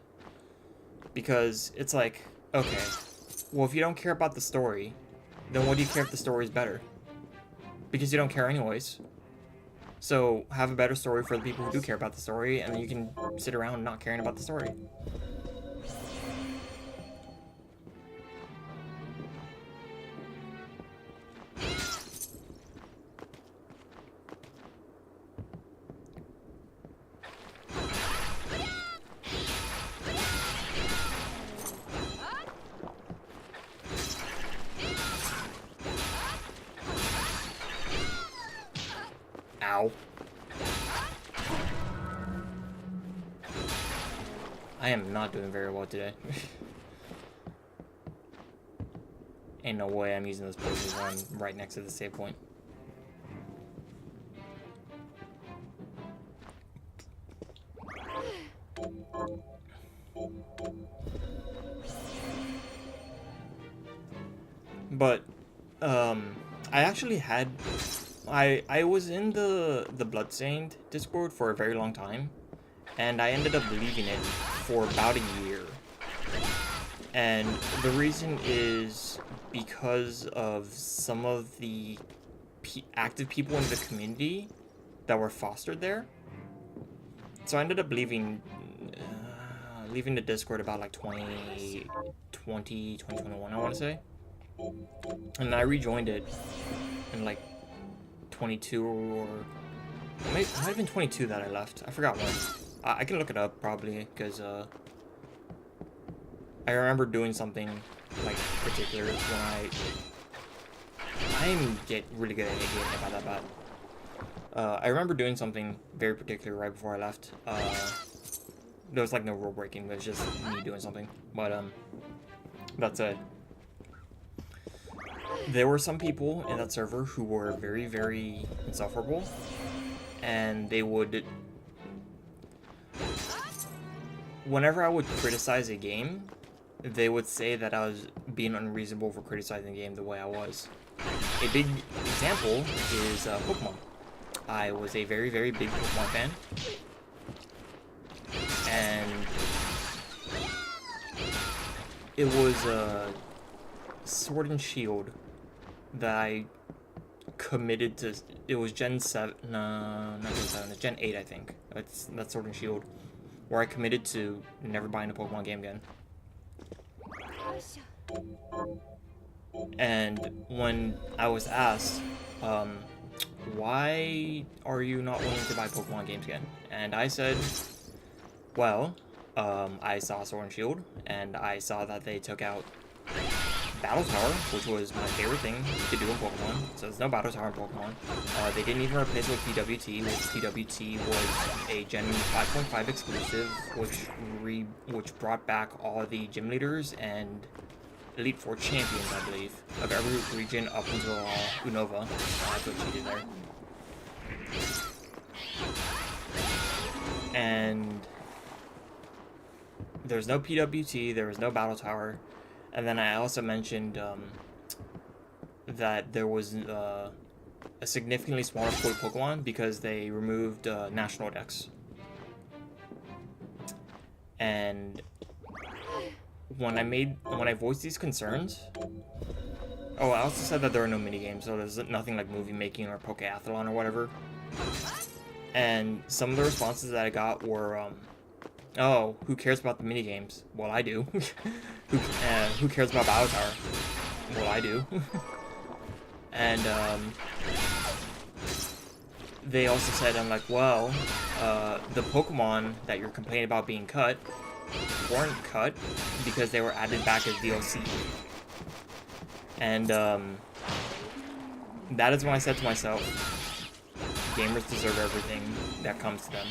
S1: Because it's like, okay, well, if you don't care about the story, then what do you care if the story is better? Because you don't care anyways. So have a better story for the people who do care about the story, and then you can sit around not caring about the story. Ow. I am not doing very well today. Ain't no way I'm using those potions when I'm right next to the save point. But I actually had I was in the Bloodstained Discord for a very long time, and I ended up leaving it for about a year. And the reason is because of some of the active people in the community that were fostered there. So I ended up leaving the Discord about like 2021, I want to say. And I rejoined it in like 22 or it might have been 22 that I left. I forgot when. I can look it up probably because I remember doing something like particular when I'm get really good at getting about that bad. I remember doing something very particular right before I left. There was like no rule breaking, it was just me doing something. But that's it. There were some people in that server who were very, very insufferable, and they would, whenever I would criticize a game, they would say that I was being unreasonable for criticizing the game the way I was. A big example is Pokemon. I was a very, very big Pokemon fan, and it was Sword and Shield that I committed to. It was Gen 7, no, not Gen 7, it's Gen 8, I think. That's Sword and Shield, where I committed to never buying a Pokemon game again. And when I was asked, why are you not willing to buy Pokemon games again? And I said, well, I saw Sword and Shield, and I saw that they took out Battle Tower, which was my favorite thing to do in Pokemon. So there's no Battle Tower in Pokemon. They didn't even replace it with PWT, which PWT was a Gen 5.5 exclusive, which brought back all the gym leaders and Elite Four champions, I believe, of every region up until Unova. That's what she did there. And there's no PWT, there was no Battle Tower. And then I also mentioned that there was a significantly smaller pool of Pokemon because they removed National Dex. And when I voiced these concerns, oh, I also said that there are no minigames, so there's nothing like movie making or Pokeathlon or whatever. And some of the responses that I got were, oh, who cares about the minigames? Well, I do. Who cares about Battle Tower? Well, I do. And they also said, I'm like, well, the Pokemon that you're complaining about being cut weren't cut because they were added back as DLC. And that is when I said to myself, gamers deserve everything that comes to them.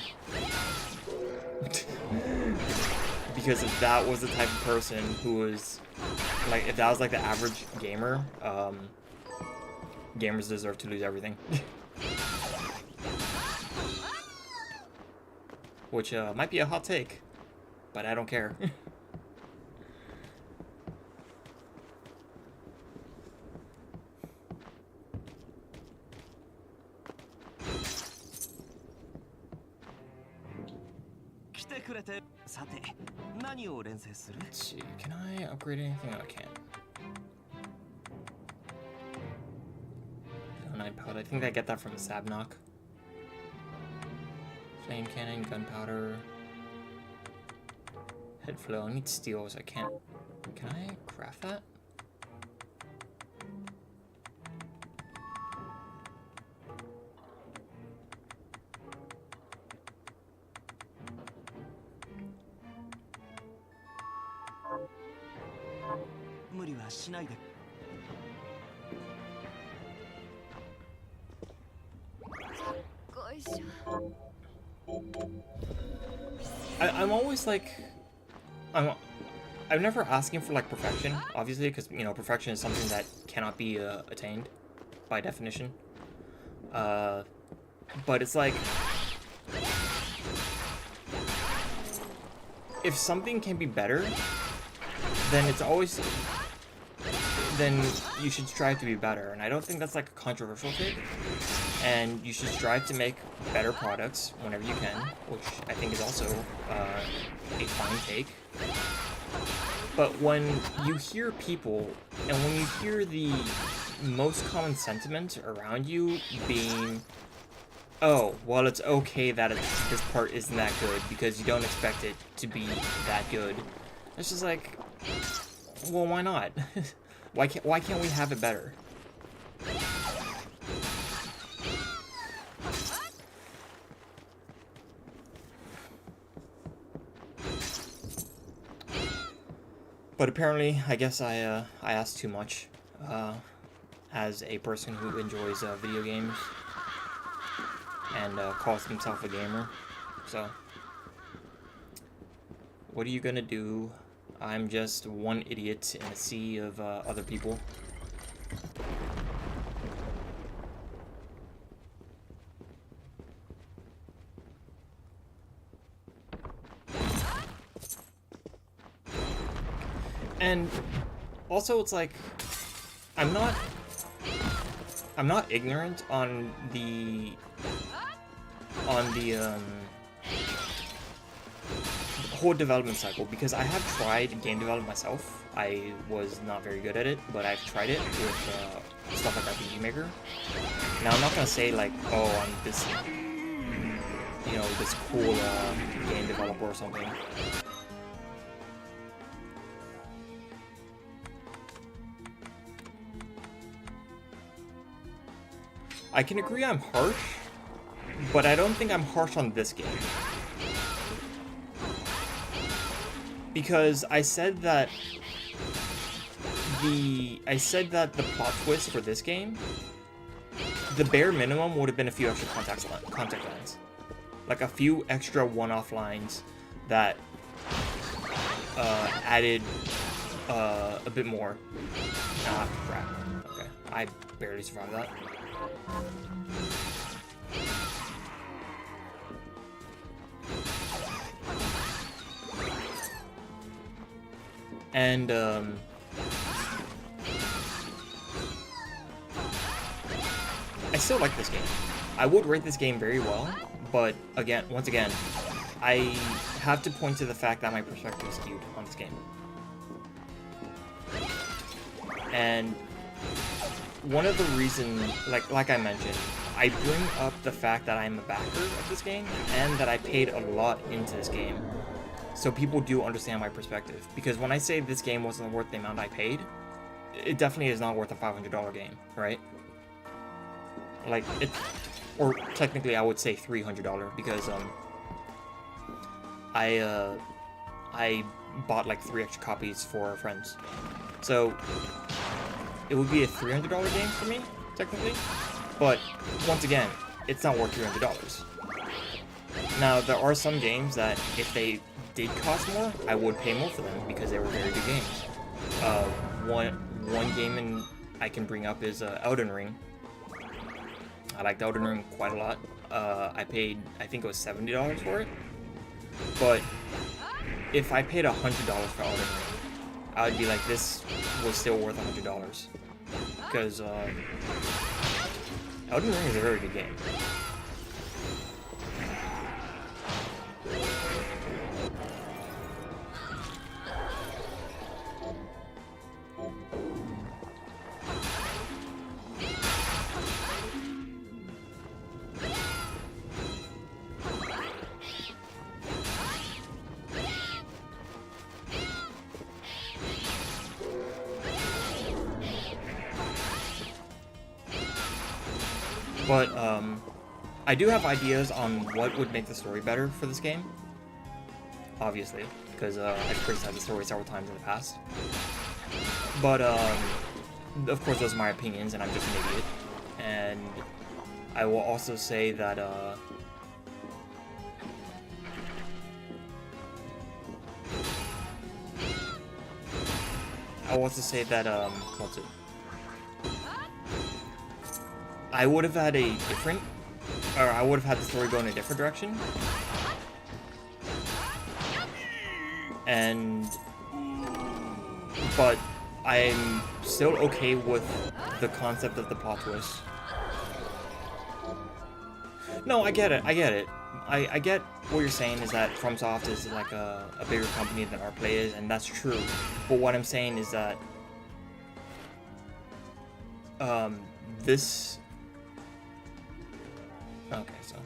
S1: Because if that was the type of person who was, like, if that was like the average gamer, gamers deserve to lose everything. Which might be a hot take, but I don't care. Let's see, can I upgrade anything? No, I can't. Powder. I think I get that from the Sabnock. Flame cannon, gunpowder, head flow. I need steel, so I can't. Can I craft that? I'm always like, I'm never asking for like perfection, obviously, because you know perfection is something that cannot be attained by definition. But it's like if something can be better, then it's always then you should strive to be better, and I don't think that's like a controversial take. And you should strive to make better products whenever you can, which I think is also a fine take. But when you hear people, and when you hear the most common sentiment around you being, oh, well, it's okay that this part isn't that good because you don't expect it to be that good. It's just like, well, why not? Why can't we have it better? But apparently, I guess I asked too much as a person who enjoys video games and calls himself a gamer. So, what are you gonna do? I'm just one idiot in a sea of other people. And also, it's like I'm not ignorant on the whole development cycle, because I have tried game development myself. I was not very good at it, but I've tried it with stuff like RPG Maker. Now I'm not gonna say like, oh, I'm this, you know, this cool game developer or something. I can agree I'm harsh, but I don't think I'm harsh on this game. Because I said that the plot twist for this game, the bare minimum would have been a few extra contact lines. Like a few extra one-off lines that added a bit more. Ah, crap. Okay, I barely survived that. And I still like this game. I would rate this game very well, but once again, I have to point to the fact that my perspective is skewed on this game. And one of the reasons, like I mentioned, I bring up the fact that I'm a backer of this game and that I paid a lot into this game, so people do understand my perspective. Because when I say this game wasn't worth the amount I paid, it definitely is not worth a $500 game, right? Like it, or technically I would say $300 because I bought like 3 extra copies for friends, so it would be a $300 game for me, technically. But once again, it's not worth $300. Now, there are some games that if they did cost more, I would pay more for them because they were very good games. One game I can bring up is Elden Ring. I liked Elden Ring quite a lot. I paid, I think it was $70 for it. But if I paid $100 for Elden Ring, I would be like, this was still worth $100. Because Elden Ring is a very good game. But, I do have ideas on what would make the story better for this game. Obviously, because I've criticized the story several times in the past. But, of course, those are my opinions, and I'm just an idiot. And I will also say that, I was to say that what's it? I would have had a different, or I would have had the story go in a different direction. But I'm still okay with the concept of the plot twist. No, I get it. I get what you're saying is that FromSoft is like a bigger company than RPlay is, and that's true. But what I'm saying is that this. Okay, so.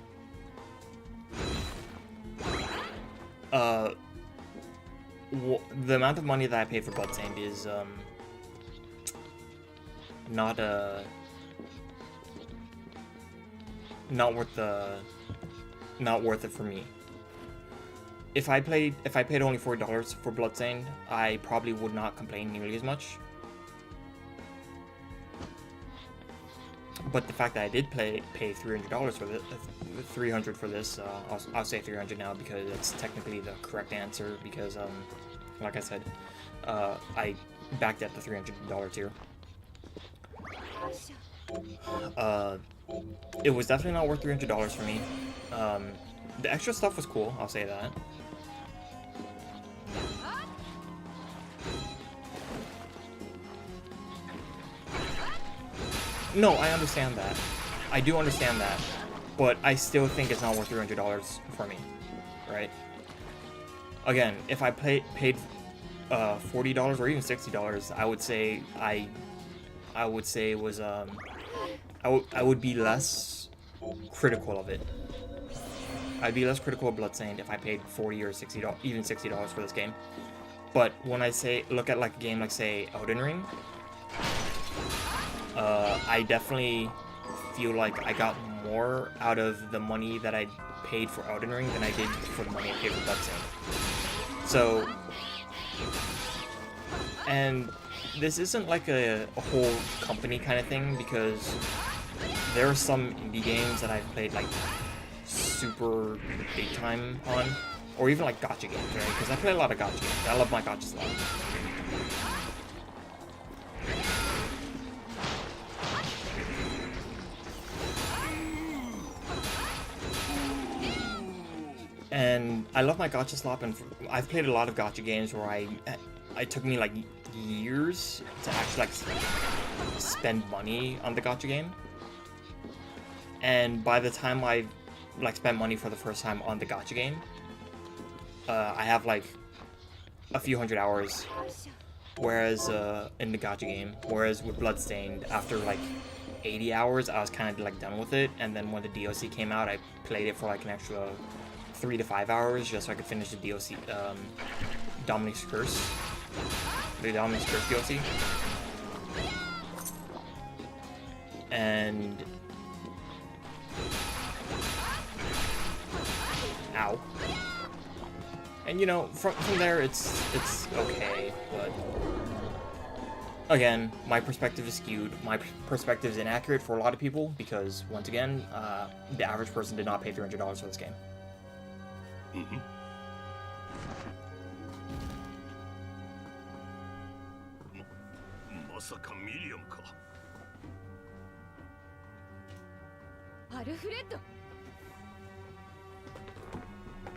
S1: The amount of money that I paid for Bloodstained is not worth it for me. If I paid only $40 for Bloodstained, I probably would not complain nearly as much. But the fact that I did pay $300 for this, $300 for this, I'll say $300 now because it's technically the correct answer. Because like I said, I backed at the $300 tier. It was definitely not worth $300 for me. The extra stuff was cool, I'll say that. No, I understand that. I do understand that. But I still think it's not worth $300 for me, right? Again, if I paid $40 or even $60, I would say it was I would be less critical of it. I'd be less critical of Bloodstained if I paid $40 or $60, even $60 for this game. But when I say look at like a game like say Elden Ring, I definitely feel like I got more out of the money that I paid for Elden Ring than I did for the money I paid for Bloodstained. So, and this isn't like a whole company kind of thing, because there are some indie games that I've played like super big time on, or even like gacha games, right? Because I play a lot of gacha games. I love my gachas a lot. And I love my gacha slop, and I've played a lot of gacha games where it took me like years to actually like spend money on the gacha game. And by the time I like spent money for the first time on the gacha game, I have like a few hundred hours. Whereas in the gacha game, whereas with Bloodstained, after like 80 hours, I was kind of like done with it. And then when the DLC came out, I played it for like an extra 3 to 5 hours just so I could finish the DLC, Dominic's Curse. The Dominic's Curse DLC. And... Ow. And you know, from there it's okay, but... Again, my perspective is skewed. My perspective is inaccurate for a lot of people because, once again, the average person did not pay $300 for this game.
S5: Mm-hmm. まさかミリアムか。
S3: アルフレッド。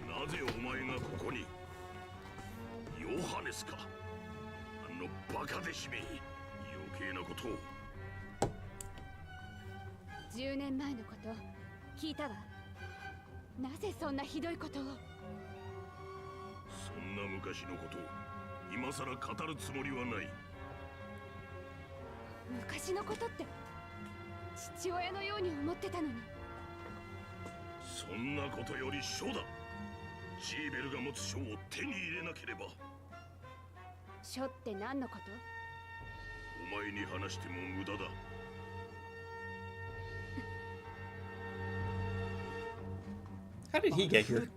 S5: なぜお前がここに？ヨハネスか。あのバカで姫。余計なことを。
S3: 10年前のこと聞いたわ。なぜそんなひどいことを。
S5: そんな昔のことを今さら語るつもりはない。
S3: 昔のことって父親のように思ってたのに。
S5: そんなことより書だ。ジーベルが持つ書を手に入れなければ。
S3: 書って何のこと？
S5: お前に話しても無駄だ。
S1: How did he get here?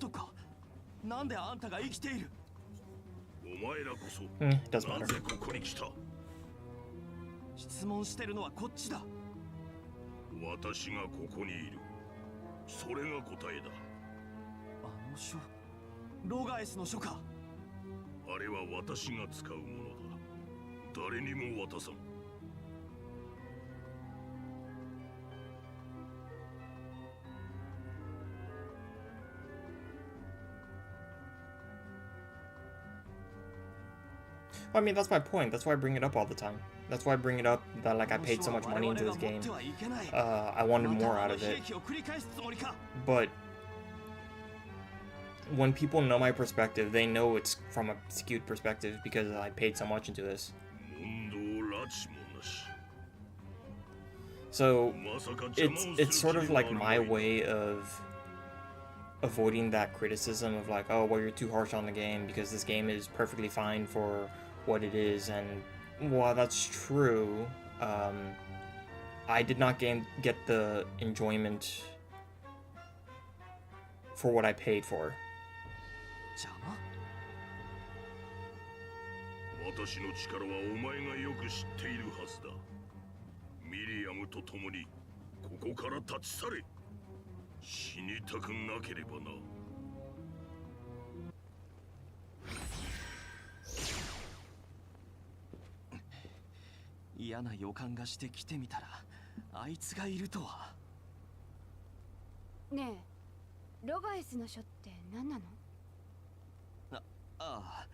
S2: なんであんたが生きている？
S5: お前らこそ、
S1: doesn't matter.
S5: なぜここに来た？
S2: 質問してるのはこっちだ。
S5: 私がここにいる。それが答えだ。
S2: あの書、ロガエスの書か。
S5: あれは私が使うものだ。誰にも渡さん。
S1: I mean, that's my point. That's why I bring it up all the time. That's why I bring it up that, like, I paid so much money into this game. I wanted more out of it. But when people know my perspective, they know it's from a skewed perspective because I paid so much into this. So it's sort of like my way of avoiding that criticism of like, oh, well, you're too harsh on the game because this game is perfectly fine for what it is. And while that's true, I did not get the enjoyment for what I paid for.
S5: 私の力はお前がよく知っているはずだ。ミリアムと共にここから立ち去れ。死にたくなければな。
S2: 嫌な予感がして来てみたら、あいつがいるとは。
S3: ねえ、ロガエスの書って何なの？
S2: ああ、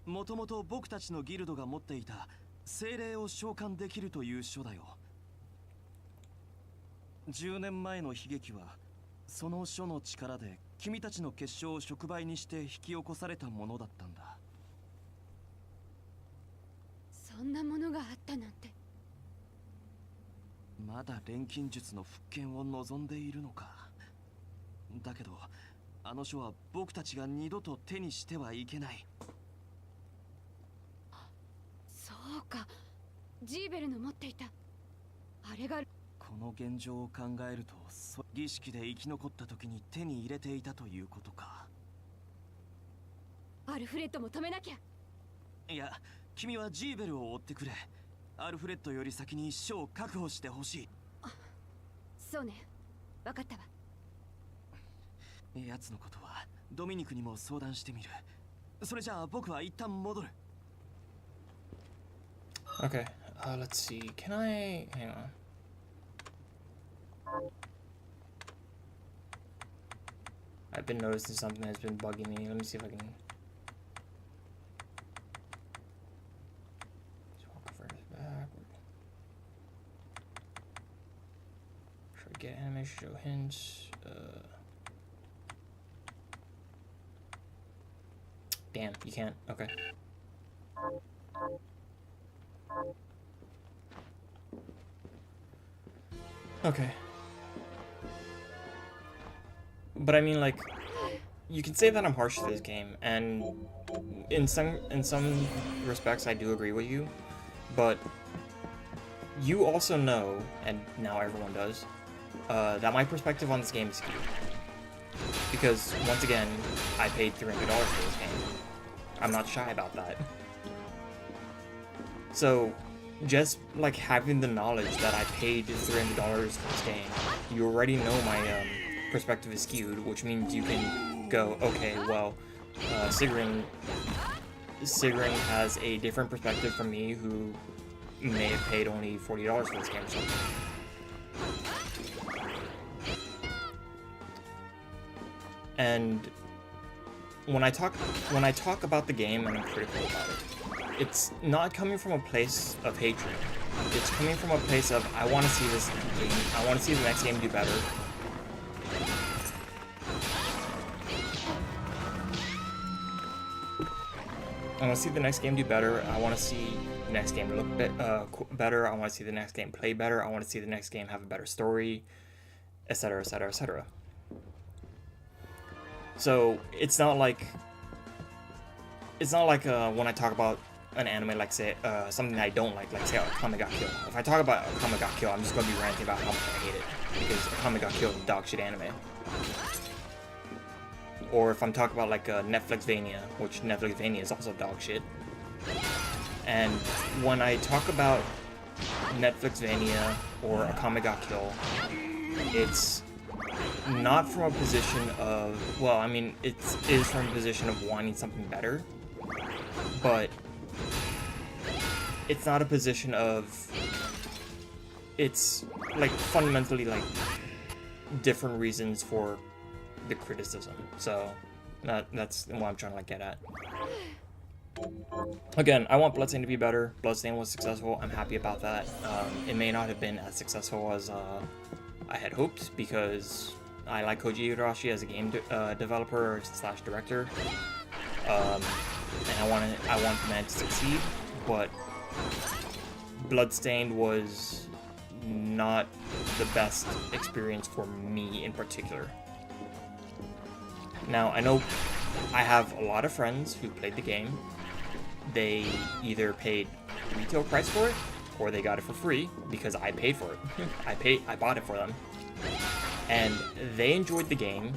S2: もともと僕たちのギルドが持っていた精霊を召喚できるという書だよ。10年前の悲劇はその書の力で君たちの結晶を触媒にして引き起こされたものだったんだ。
S3: そんなものがあったなんて。
S2: まだ錬金術の復権を望んでいるのか。だけどあの書は僕たちが二度と手にしてはいけない。
S3: そうか、ジーベルの持っていたあれが。
S2: この現状を考えると、儀式で生き残った時に手に入れていたということか。
S3: アルフレッドも止めなきゃ。
S2: いや、君はジーベルを追ってくれ。アルフレッドより先に書を確保してほしい。
S3: そうね、分かったわ。
S2: 奴のことはドミニクにも相談してみる。それじゃあ僕は一旦戻る。
S1: Okay, let's see. Can I... hang on. I've been noticing something that's been bugging me. Let me see if I can... just walk further backward. Try to get animation, show hints. Damn, you can't. Okay. Okay. But I mean, like, you can say that I'm harsh to this game, and in some respects I do agree with you, but you also know, and now everyone does, that my perspective on this game is skewed. Because, once again, I paid $300 for this game. I'm not shy about that. So, just like having the knowledge that I paid $300 for this game, you already know my perspective is skewed, which means you can go, okay, well, Sigrun has a different perspective from me, who may have paid only $40 for this game or something. And when I talk about the game and I'm critical about it, it's not coming from a place of hatred. It's coming from a place of, I want to see this game, I want to see the next game do better. I want to see the next game do better. I want to see the next game look better. I want to see the next game play better. I want to see the next game have a better story, etc., etc., etc. So it's not like when I talk about an anime, like say something that I don't like say Akame ga Kill. If I talk about Akame ga Kill, I'm just gonna be ranting about how much I hate it because Akame ga Kill is dog shit anime. Or if I'm talking about like Netflixvania, which Netflixvania is also dog shit. And when I talk about Netflixvania or Akame ga Kill, it's not from a position of, well, I mean, it is from a position of wanting something better, but it's not a position of, it's like fundamentally like different reasons for the criticism. So that's what I'm trying to like get at. Again, I want Bloodstained to be better. Bloodstained was successful. I'm happy about that. It may not have been as successful as I had hoped, because I like Koji Igarashi as a game developer / director, and I want the man to succeed. But Bloodstained was not the best experience for me in particular. Now, I know I have a lot of friends who played the game. They either paid retail price for it, or they got it for free because I paid for it. I bought it for them. And they enjoyed the game.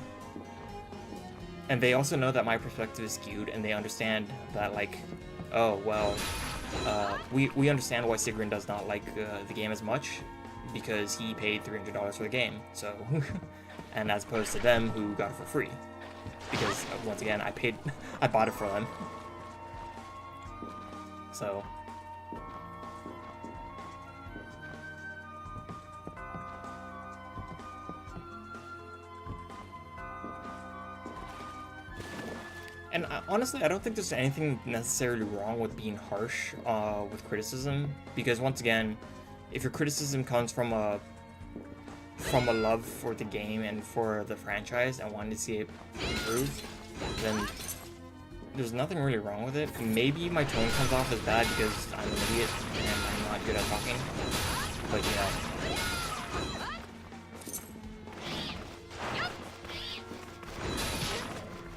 S1: And they also know that my perspective is skewed, and they understand that, like, oh, well, we understand why Sigrun does not like the game as much, because he paid $300 for the game. So, and as opposed to them who got it for free. Because, once again, I bought it for them. So. And honestly, I don't think there's anything necessarily wrong with being harsh with criticism, because once again, if your criticism comes from a love for the game and for the franchise and wanting to see it improve, then there's nothing really wrong with it. Maybe my tone comes off as bad because I'm an idiot and I'm not good at talking, but you know.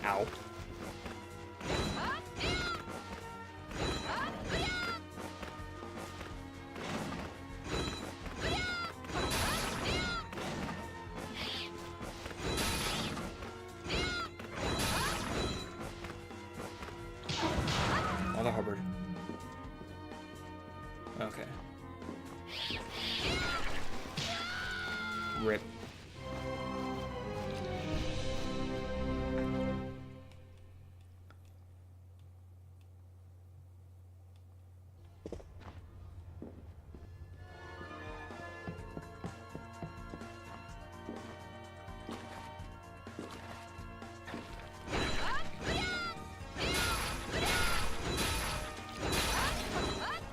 S1: Ow. Mother Hubbard. Okay. Rip.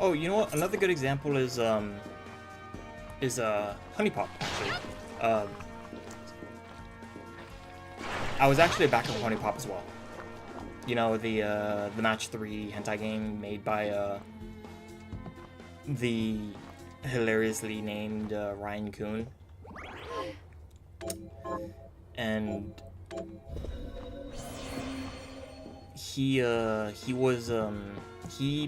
S1: Oh, you know what? Another good example is Honey Pop, actually. I was actually a backer of Honey Pop as well. You know, the Match 3 hentai game made by the hilariously named Ryan Kuhn. And he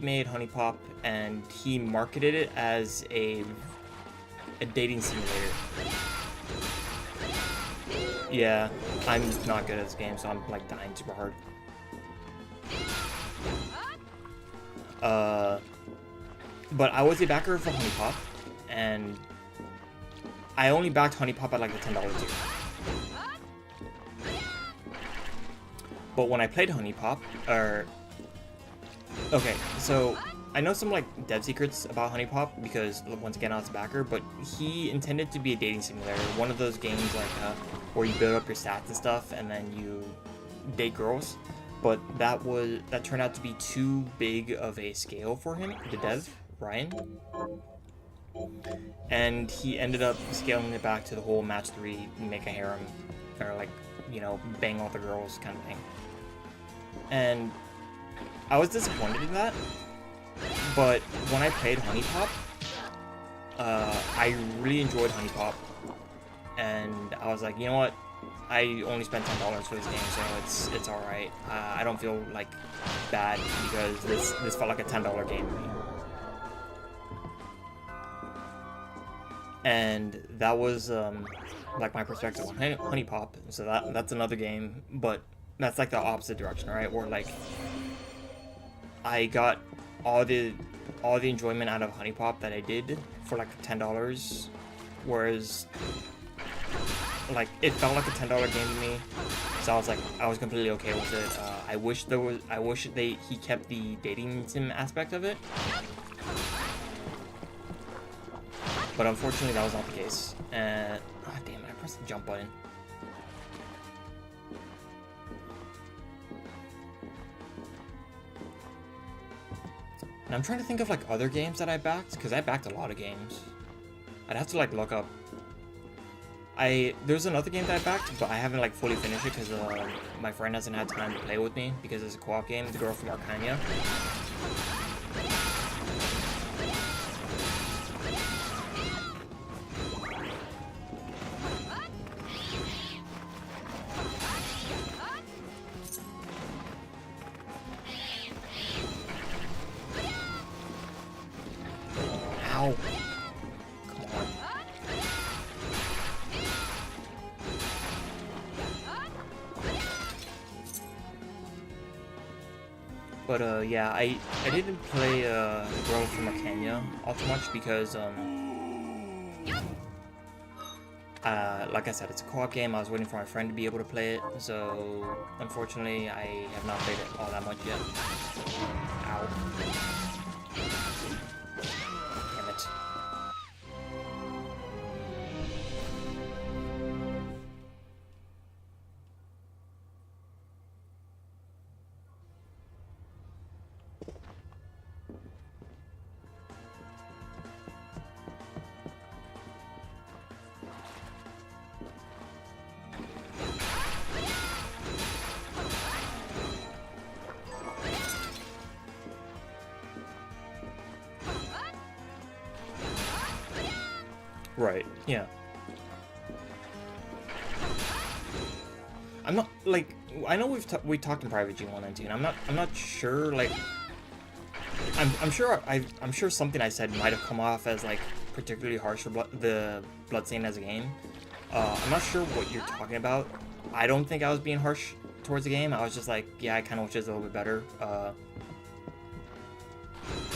S1: made Honey Pop, and he marketed it as a dating simulator. Yeah, I'm not good at this game, so I'm like dying super hard. But I was a backer for Honey Pop, and I only backed Honey Pop at like the $10 tier. But when I played Honey Pop, okay, so I know some like dev secrets about Honey Pop because once again I was a backer, but he intended to be a dating simulator, one of those games like where you build up your stats and stuff and then you date girls. But that turned out to be too big of a scale for him, the dev, Ryan. And he ended up scaling it back to the whole Match 3, make a harem, or like, you know, bang all the girls kind of thing. And I was disappointed in that, but when I played Honey Pop, I really enjoyed Honey Pop, and I was like, you know what, I only spent $10 for this game, so it's all right. I don't feel like bad because this felt like a $10 game to me. And that was like my perspective on Honey Pop. So that's another game, but that's like the opposite direction, right? Where like I got all the enjoyment out of Honey Pop that I did for like $10, whereas like it felt like a $10 game to me. So I was completely okay with it. I wish he kept the dating sim aspect of it, But unfortunately, that was not the case. And oh damn it! I pressed the jump button. And I'm trying to think of like other games that I backed, because I backed a lot of games. I'd have to like look up. There's another game that I backed, but I haven't like fully finished it because my friend hasn't had time to play with me because it's a co-op game. The girl from Arcania. Ow. Come on. But yeah, I didn't play the girl from Arcania all too much because like I said, it's a co-op game. I was waiting for my friend to be able to play it, so unfortunately I have not played it all that much yet. Ow. Damn it. Right, yeah. I'm not like I know we talked in private G119. I'm not sure like I'm sure something I said might have come off as like particularly harsh for the Bloodstained as a game. I'm not sure what you're talking about. I don't think I was being harsh towards the game. I was just like, yeah, I kind of wish it was a little bit better.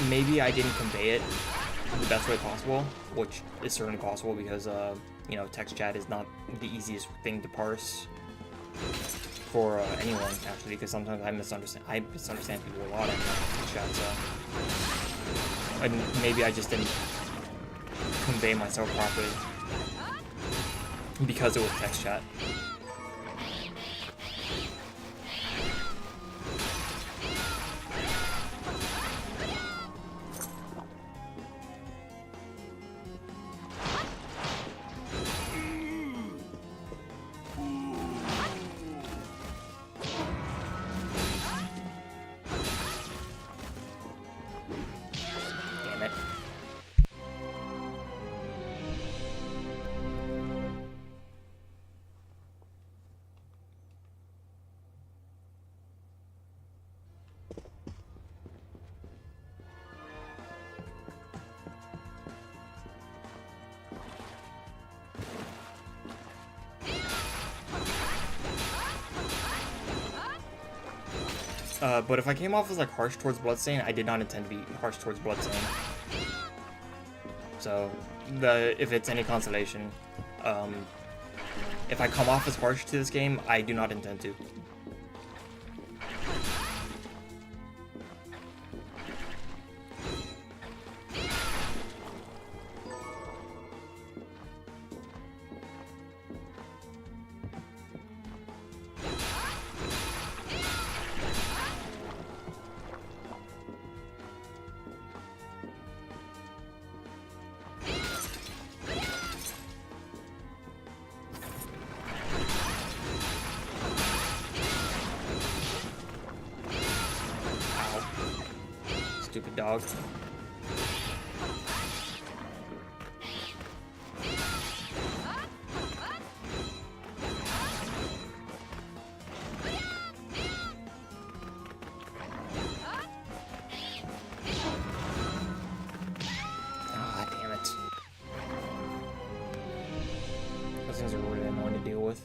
S1: Maybe I didn't convey it the best way possible, which is certainly possible because you know, text chat is not the easiest thing to parse for anyone actually, because sometimes I misunderstand people a lot in text chat, so and maybe I just didn't convey myself properly because it was text chat. But if I came off as like harsh towards Bloodstained, I did not intend to be harsh towards Bloodstained. So, if it's any consolation, if I come off as harsh to this game, I do not intend to. Stupid dog. Ah, damn it. Those things are really annoying to deal with.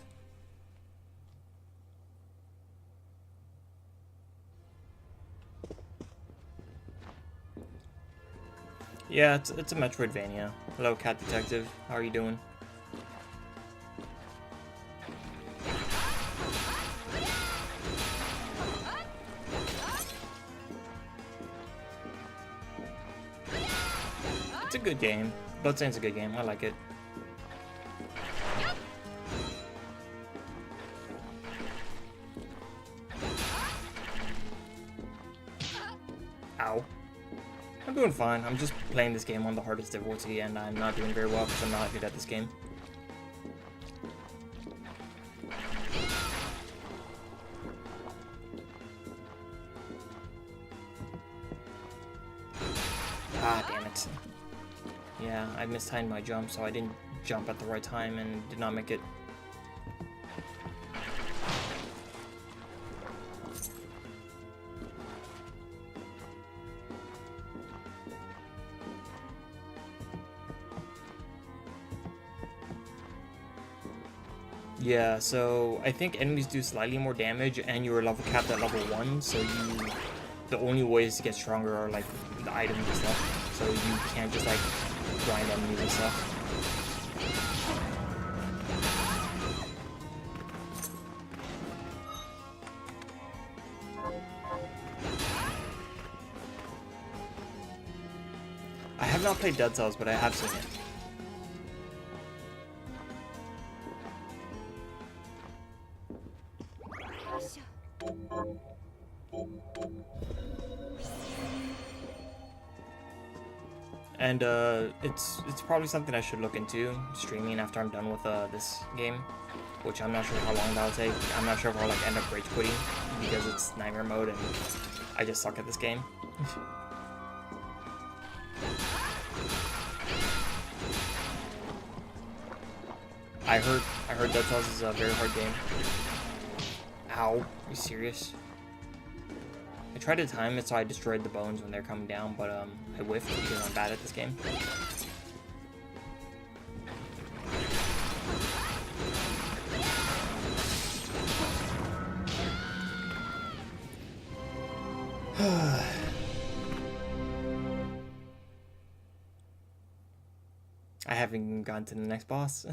S1: Yeah, it's a Metroidvania. Hello, Cat Detective. How are you doing? It's a good game. Bloodstained's a good game. I like it. Ow. I'm doing fine. I'm just playing this game on the hardest difficulty, and I'm not doing very well because I'm not good at this game. Ah, damn it. Yeah, I mistimed my jump, so I didn't jump at the right time and did not make it. Yeah, so I think enemies do slightly more damage, and you're level capped at level 1, so the only ways to get stronger are like the items and stuff, so you can't just like grind enemies and stuff. I have not played Dead Cells, but I have seen it. And it's probably something I should look into, streaming after I'm done with this game, which I'm not sure how long that'll take. I'm not sure if I'll like end up rage quitting because it's nightmare mode and I just suck at this game. I heard Dead Cells is a very hard game. Ow, are you serious? I tried to time it so I destroyed the bones when they're coming down, but I whiffed because I'm bad at this game. I haven't even gotten to the next boss.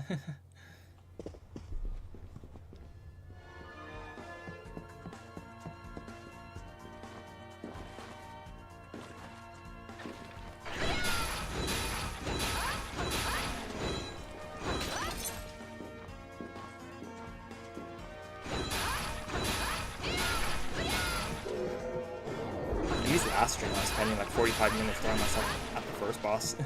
S1: These last stream I was spending like 45 minutes throwing myself at the first boss.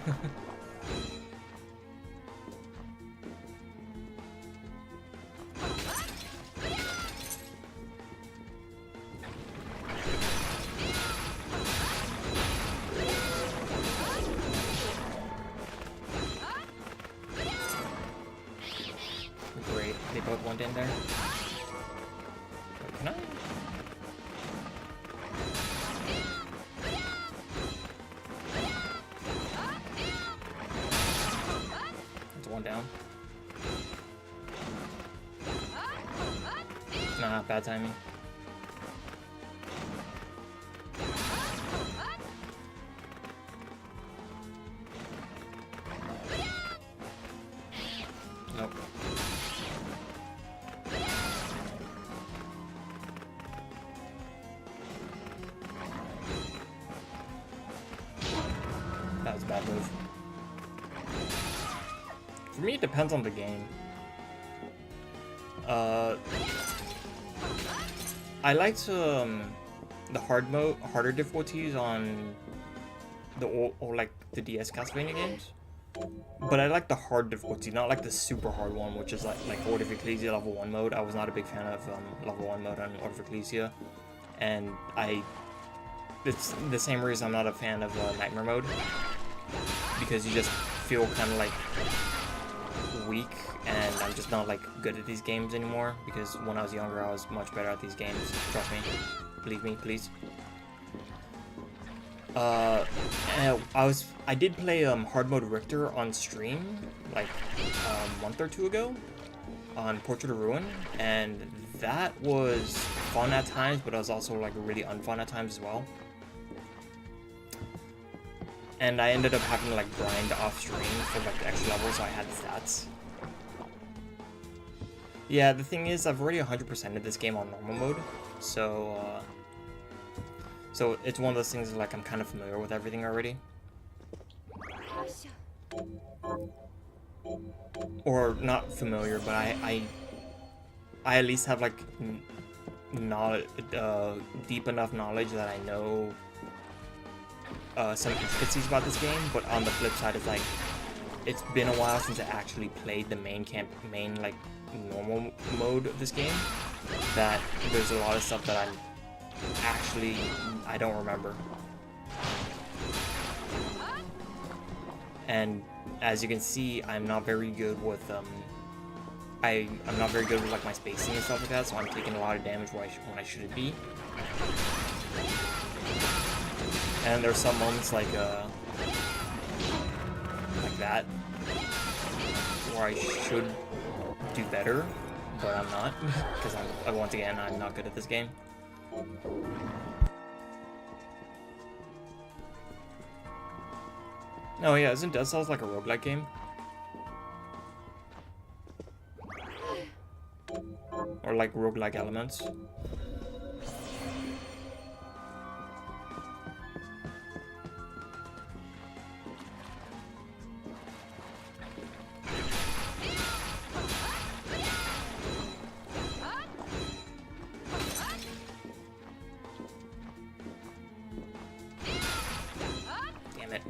S1: Great, they both went in there. Wait, can I? One down. Nah, bad timing. Nope. That was a bad move. For me, it depends on the game. I like the harder difficulties on the DS Castlevania games. But I like the hard difficulty, not like the super hard one, which is like Order of Ecclesia level 1 mode. I was not a big fan of level 1 mode on Order of Ecclesia, and it's the same reason I'm not a fan of Nightmare mode, because you just feel kind of like weak, and I'm just not like good at these games anymore, because when I was younger I was much better at these games. Trust me, believe me, please. I did play hard mode Richter on stream like a month or two ago on Portrait of Ruin, and that was fun at times, but it was also like really unfun at times as well. And I ended up having to like grind off stream for like the extra levels, so I had the stats. Yeah, the thing is, I've already 100%ed this game on normal mode, so it's one of those things like I'm kind of familiar with everything already. or not familiar, but I at least have like knowledge, deep enough knowledge that I know some intricacies about this game. But on the flip side, it's like it's been a while since I actually played the main like normal mode of this game, that there's a lot of stuff that I don't remember. And as you can see, I'm not very good with I'm not very good with like my spacing and stuff like that, so I'm taking a lot of damage when I shouldn't be. And there's some moments like that where I should do better, but I'm not, because once again, I'm not good at this game. No, yeah, isn't Dead Cells like a roguelike game? Or like roguelike elements? Damn it.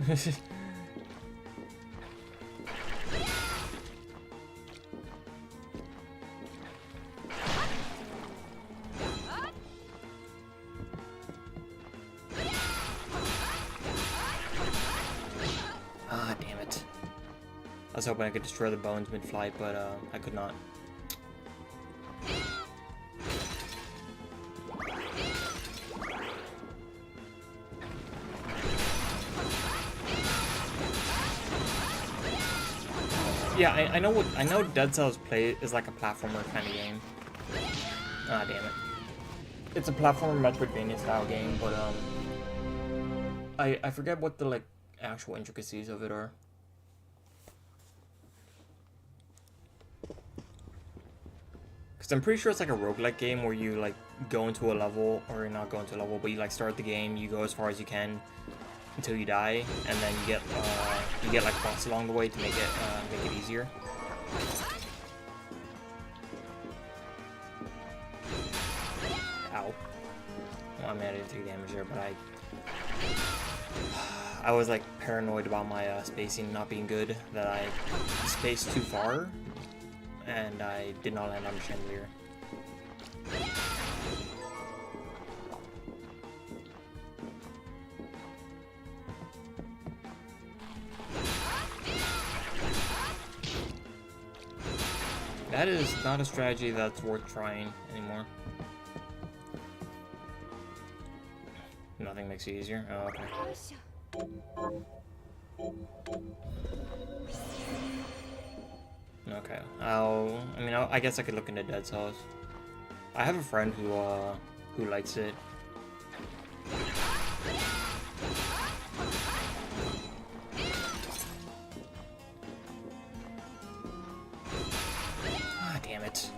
S1: Ah, damn it. I was hoping I could destroy the bones mid-flight, but I could not. Yeah, I know Dead Cells is like a platformer kind of game. Ah, damn it. It's a platformer Metroidvania style game, but I forget what the like actual intricacies of it are. Cause I'm pretty sure it's like a roguelike game where you like go into a level, or you're not go into a level, but you like start the game, you go as far as you can until you die, and then you get like buffs along the way to make it easier. Ow. Well, I mean, I didn't take damage there, but I was like paranoid about my spacing not being good, that I spaced too far, and I did not land on the chandelier. That is not a strategy that's worth trying anymore. Nothing makes it easier? Oh, okay. Okay, I guess I could look into Dead Cells. I have a friend who likes it. Ah, damn it.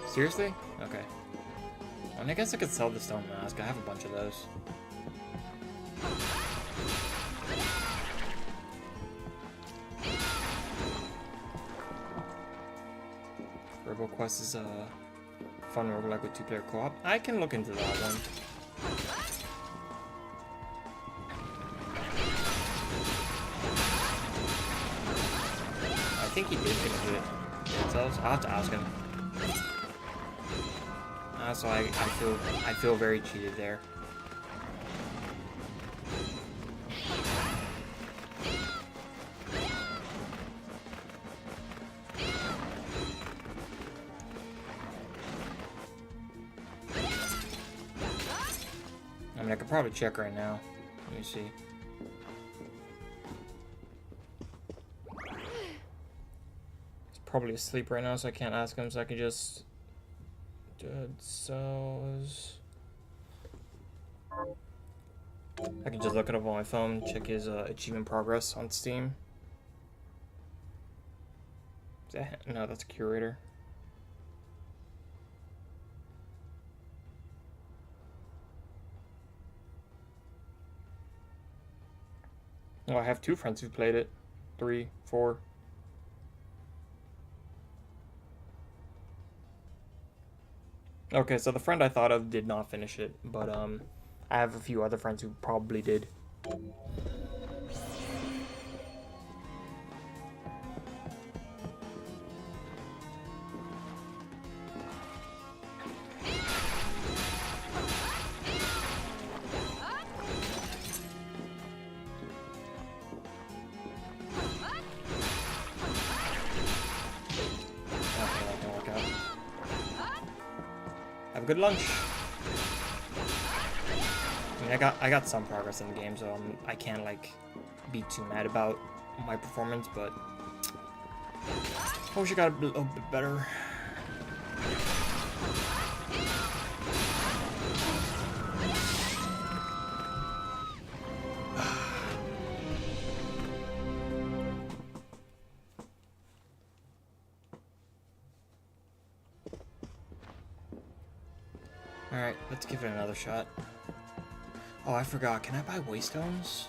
S1: Seriously? Okay. Well, I guess I could sell the stone mask. I have a bunch of those. RoboQuest is a fun roguelike with 2-player co-op. I can look into that one. I think he did finish it. I'll have to ask him. So I feel very cheated there. I mean, I could probably check right now. Let me see. He's probably asleep right now, so I can't ask him, so I can just... Dead Cells. I can just look it up on my phone, check his achievement progress on Steam. Is that, no, that's a curator. Oh, I have 2 friends who played it. 3, 4. Okay, so the friend I thought of did not finish it, but I have a few other friends who probably did. Have a good lunch. I mean, I got some progress in the game, so I can't like be too mad about my performance, but I wish I got a little bit better. Alright, let's give it another shot. Oh, I forgot. Can I buy waystones?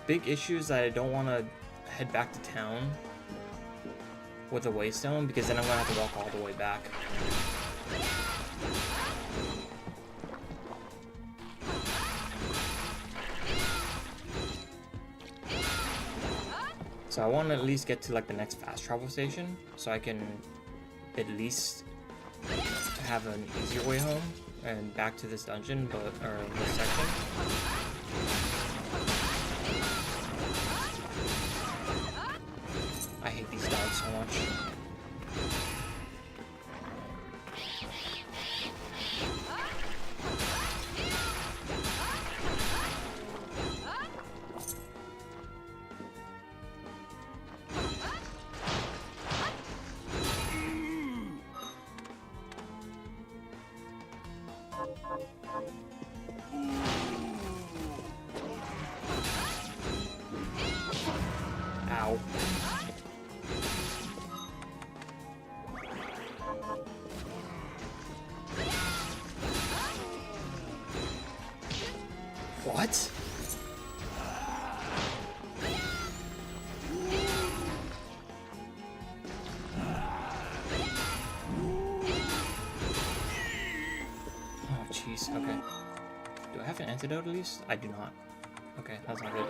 S1: Big issue is that I don't want to head back to town with a waystone, because then I'm going to have to walk all the way back. So I want to at least get to like the next fast travel station, so I can at least have an easier way home and back to this dungeon, or this section. I hate these dogs so much. Ow. What? Oh, jeez. Okay. Do I have an antidote at least? I do not. Okay, that's not good.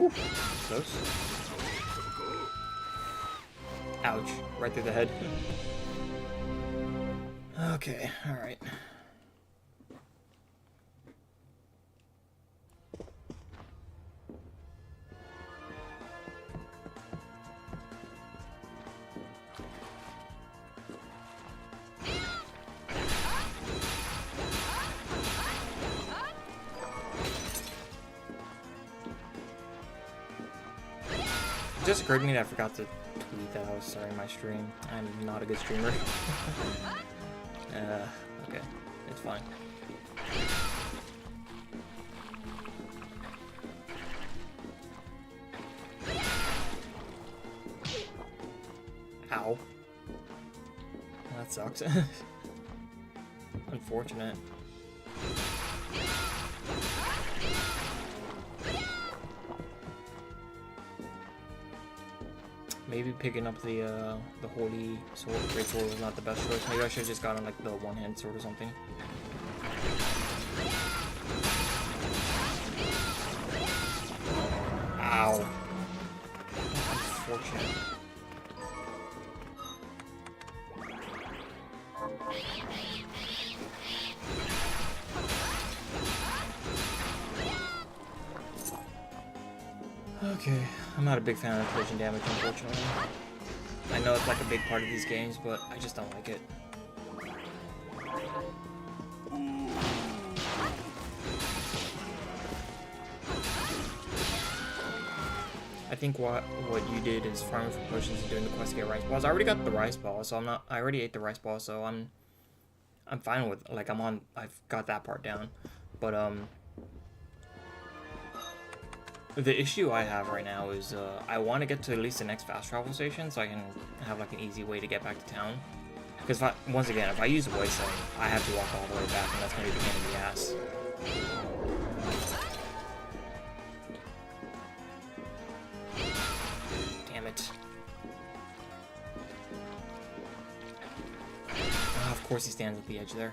S1: Ooh, close. Ouch, right through the head. Okay, alright. It just occurred to me that I forgot to tweet that I was starting my stream. I'm not a good streamer. Okay, it's fine. Ow. That sucks. Unfortunate. Maybe picking up the holy sword, great sword was not the best choice. Maybe I should have just gotten like the one-hand sword or something. Ow. Unfortunate. Okay. I'm not a big fan of collision damage, unfortunately. I know it's like a big part of these games, but I just don't like it. I think what you did is farming for potions and doing the quest to get rice balls. I already got the rice ball, so I already ate the rice ball, so I'm fine with, like, I've got that part down. But the issue I have right now is I want to get to at least the next fast travel station so I can have like an easy way to get back to town. Because once again, if I use a wasteland, I have to walk all the way back, and that's going to be a pain in the ass. Damn it. Of course he stands at the edge there.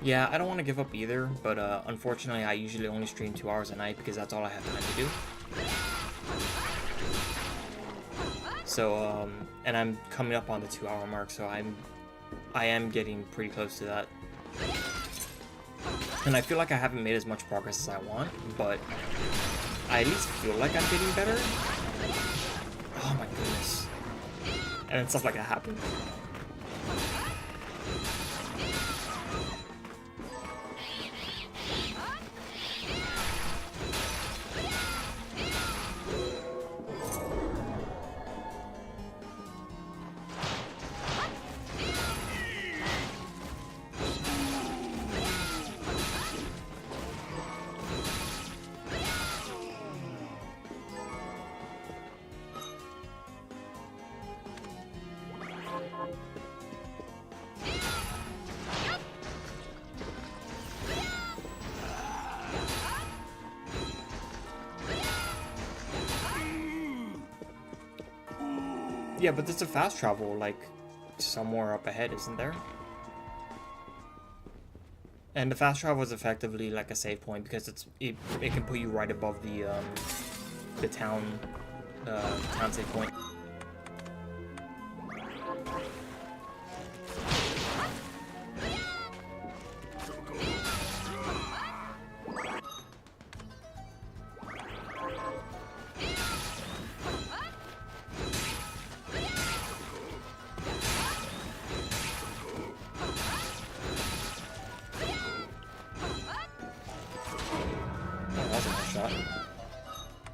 S1: Yeah, I don't want to give up either, but unfortunately I usually only stream 2 hours a night because that's all I have time to do. So, and I'm coming up on the 2-hour mark, so I am getting pretty close to that. And I feel like I haven't made as much progress as I want, but I at least feel like I'm getting better. Oh my goodness. And then stuff like that happens. Yeah, but there's a fast travel, like, somewhere up ahead, isn't there? And the fast travel is effectively like a save point because it can put you right above the town save point.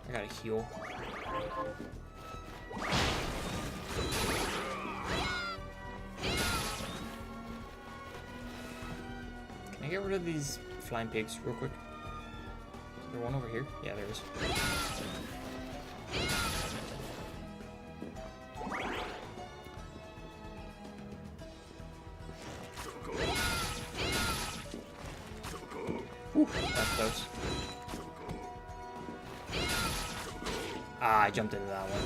S1: I gotta heal. Can I get rid of these flying pigs real quick? Is there one over here? Yeah, there is. Whew, that's close. Ah, I jumped into that one.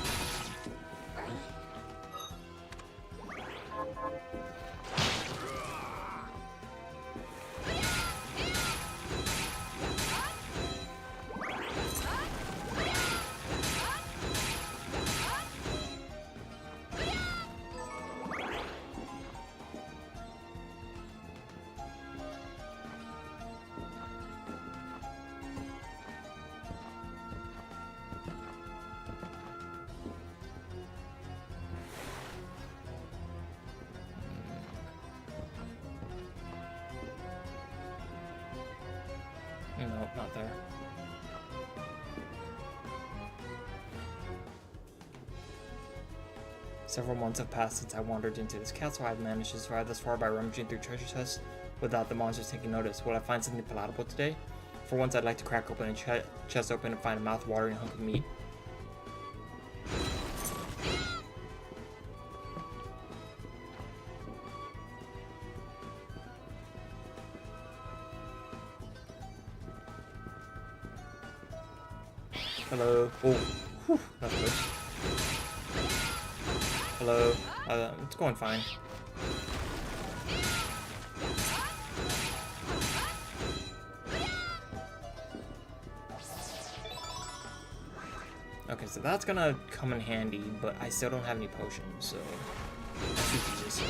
S1: Nope, not there. Several months have passed since I wandered into this castle. I've managed to survive thus far by rummaging through treasure chests without the monsters taking notice. Will I find something palatable today? For once, I'd like to crack open a chest open and find a mouth-watering hunk of meat. Hello. Oh, whew, that's good. Hello. It's going fine. Okay, so that's gonna come in handy, but I still don't have any potions, so let's do this.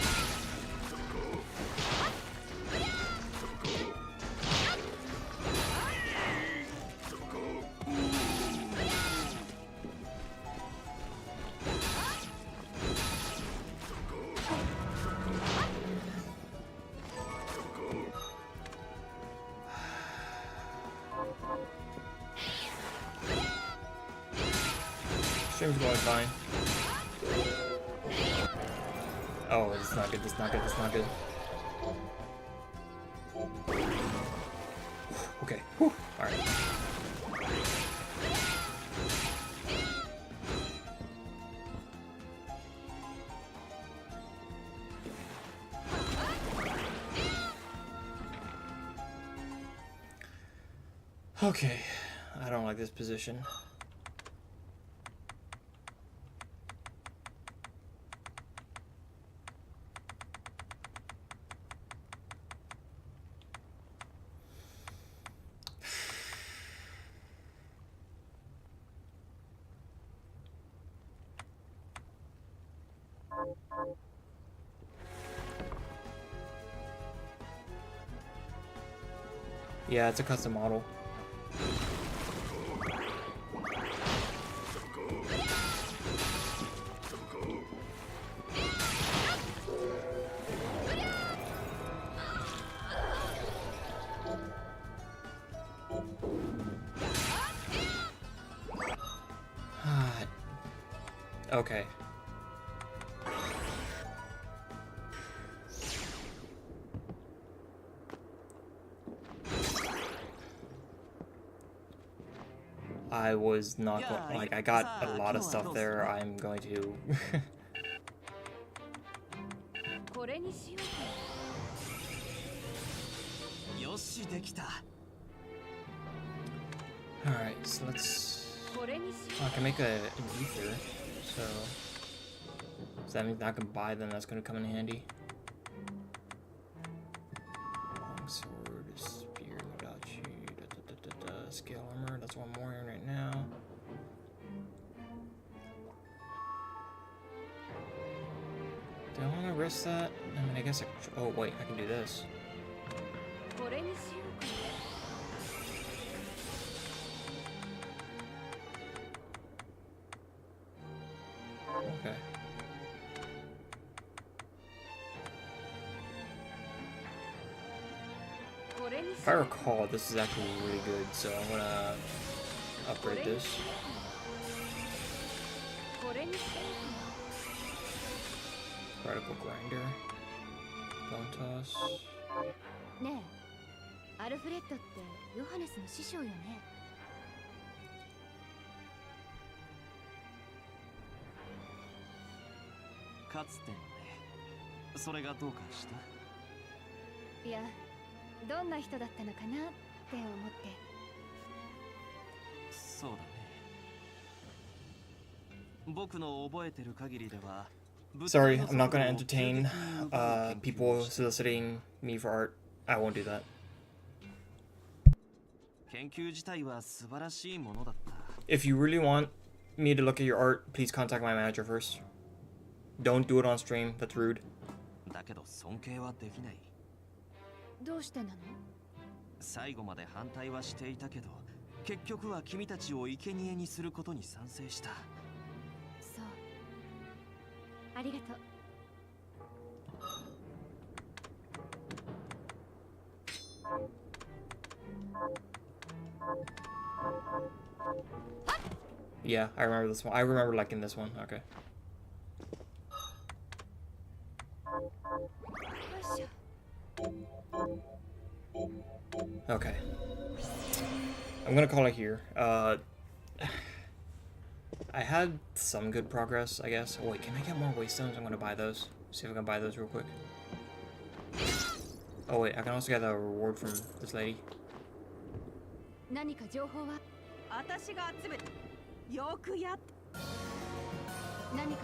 S1: Stream's going fine. Oh, it's not good, it's not good, it's not good. Okay, whew. Alright. Okay, I don't like this position. Yeah, it's a custom model. Okay. I was not going, like, I got a lot of stuff there. I'm going to Alright, so let's I can make an ether, so that means I can buy them. That's gonna come in handy. Longsword, spear, Modachi, scale armor, that's one more in right now. Do I want to risk that? I mean, I guess oh wait, I can do this. Okay. If I recall, this is actually really good, so I'm gonna upgrade this. Radical grinder. Bone toss.
S3: ねえ、アルフレッドってヨハネスの師匠よね。
S2: かつてのね。それがどうかした？
S3: いや、どんな人だったのかなって思って。
S2: そうだね。僕の覚えてる限りでは。
S1: Sorry, I'm not gonna entertain people soliciting me for art. I won't do that.
S2: 研究自体は素晴らしいものだった。
S1: If you really want me to look at your art, please contact my manager first. Don't do it on stream. That's rude.
S2: だけど尊敬はできない。
S3: どうしてなの？
S2: 最後まで反対はしていたけど、結局は君たちを生贄にすることに賛成した。
S3: そう。ありがとう。
S1: Yeah, I remember this one. I remember liking this one. Okay. Okay. I'm gonna call it here. I had some good progress, I guess. Oh wait, can I get more waystones? I'm gonna buy those. See if I can buy those real quick. Oh wait, I can also get a reward from this lady.
S3: 何か情報は？
S6: 私が集めてよくやっ。
S3: 何か？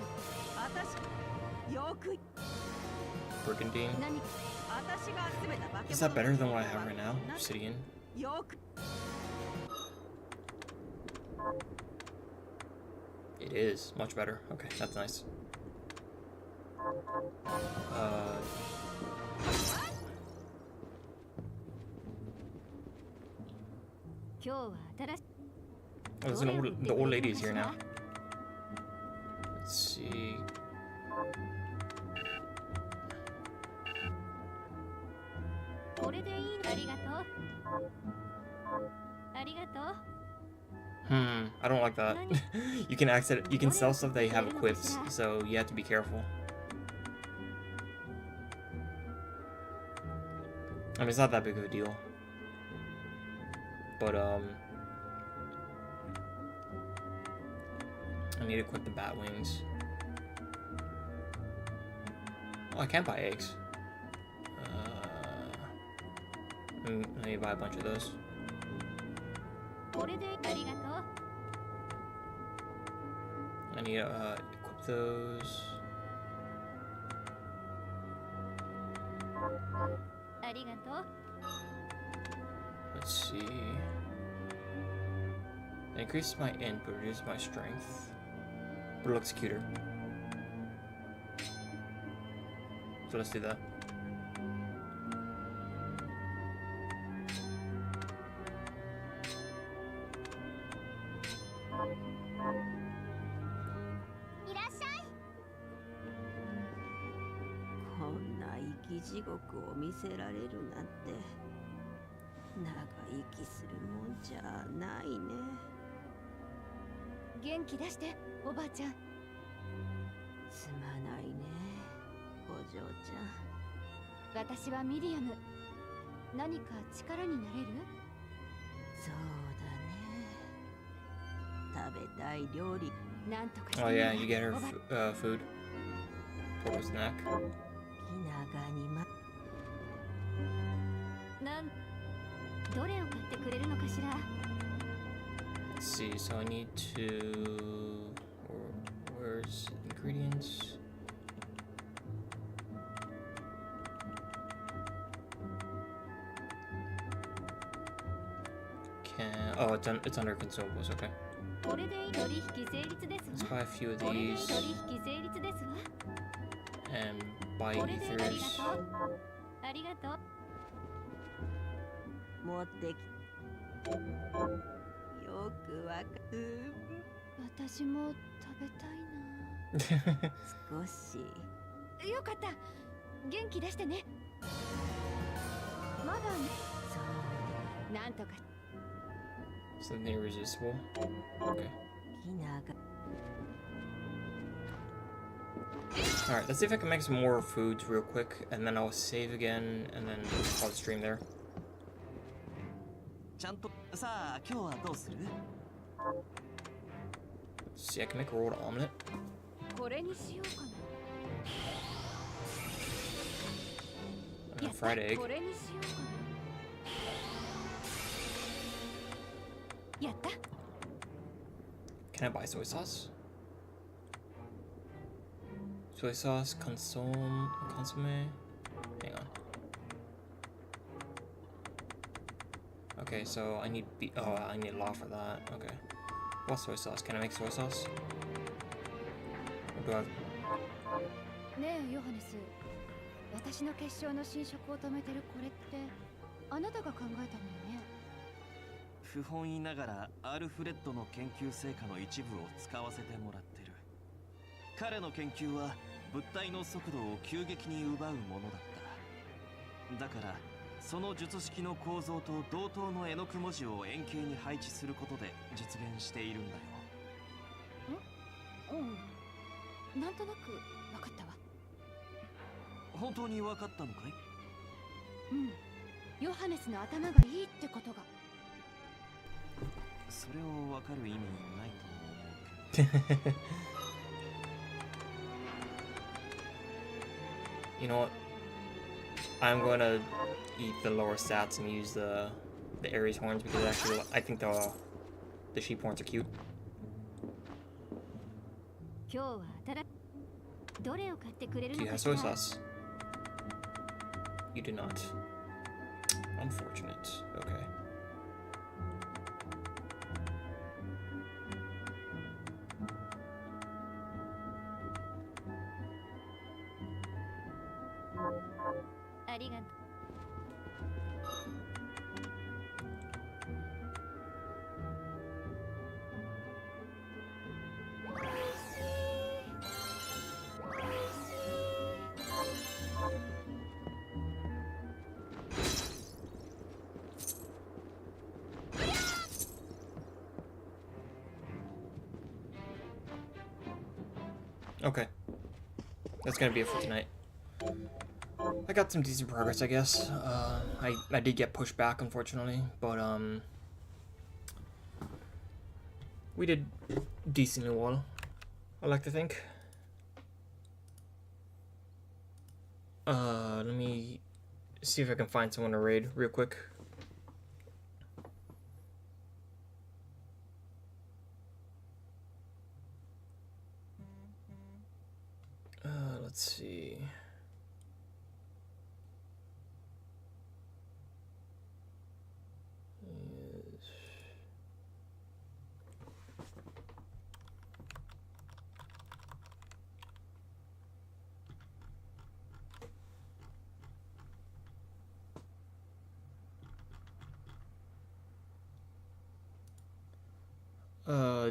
S6: 私よく。
S1: Brigandine.
S3: 何か？
S6: 私が集めた化け物。
S1: Is that better than what I have right now? Obsidian.
S6: よく。
S1: It is much better. Okay, that's nice. Oh, there's the old lady is here now. Let's see. I don't like that. You can sell stuff that have equips, so you have to be careful. I mean, it's not that big of a deal. But, I need to equip the bat wings. Oh, I can't buy eggs. I need to buy a bunch of those. I need to equip those. Let's see. It increases my int, but reduces my strength. But it looks cuter. So let's do that.
S6: こんな生き地獄を見せられるなんて長生きするもんじゃないね。
S3: 元気出しておばあちゃん。
S6: すまないねお嬢ちゃん。
S3: 私はミリアム。何か力になれる？
S6: そうだね。食べたい料理。
S3: なんとかして
S1: Oh yeah, you get her food. Portal snack.
S6: 気長に
S4: どれを買ってくれるのかしら。
S1: Let's see, so I need to... Where's ingredients? Oh, it's under consumables, okay.
S4: これで取引成立です
S1: Let's
S4: わ。
S1: buy a few of
S4: これで
S1: these
S4: 取引成立ですわ。
S1: and buy
S4: これでありが
S1: ethers.
S4: とう。ありがとう。
S6: 持ってき。よくわかる。
S3: 私も食べたいな。
S6: 少し。
S3: よかった。元気出してね。まだね。
S6: そう。
S3: なんとか。
S1: Something irresistible. Okay.
S6: 気長。
S1: Alright, let's see if I can make some more foods real quick, and then I'll save again, and then I'll stream there.
S2: ちゃんとさあ今日はどうする？
S1: Let's see, I can make a rolled omelet.
S3: これにしようかな。
S1: And a fried egg.
S3: これにしようかな。やった。
S1: Can I buy soy sauce? Soy sauce, consomme. Hang on. Okay, so I need I need law for that. Okay. What soy sauce? Can I make soy sauce? Or do I have...
S3: ねえヨハネス。私の結晶の侵食を止めてるこれってあなたが考えたのよね。
S2: 不本意ながらアルフレッドの研究成果の一部を使わせてもらってる。彼の研究は物体の速度を急激に奪うものだった。だからその術式の構造と同等の絵の具文字を円形に配置することで実現しているんだよ。
S3: うん。なんとなく分かったわ。
S2: 本当に分かったのかい？
S3: うん。ヨハネスの頭がいいってことが。
S2: それを分かる意味ないと思うけど。
S1: You know what? I'm going to eat the lower stats and use the Aries horns because actually I think the sheep horns are cute.
S4: 今日はどれを買ってくれる
S1: Do
S4: の
S1: you
S4: か
S1: have
S4: し
S1: soy
S4: ら。
S1: sauce? You do not. Unfortunate. Okay. .
S4: ありがとう。
S1: Okay. That's gonna be it for tonight. I got some decent progress, I guess. I did get pushed back, unfortunately, but we did decently well, I like to think. Let me see if I can find someone to raid real quick. Let's see.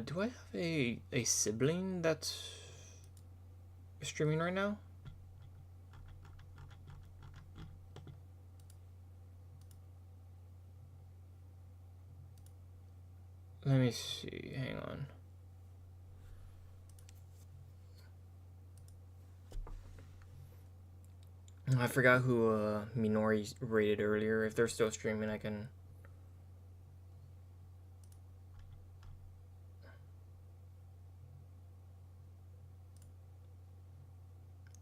S1: Do I have a sibling that's streaming right now? Let me see, hang on. I forgot who Minori rated earlier. If they're still streaming, I can...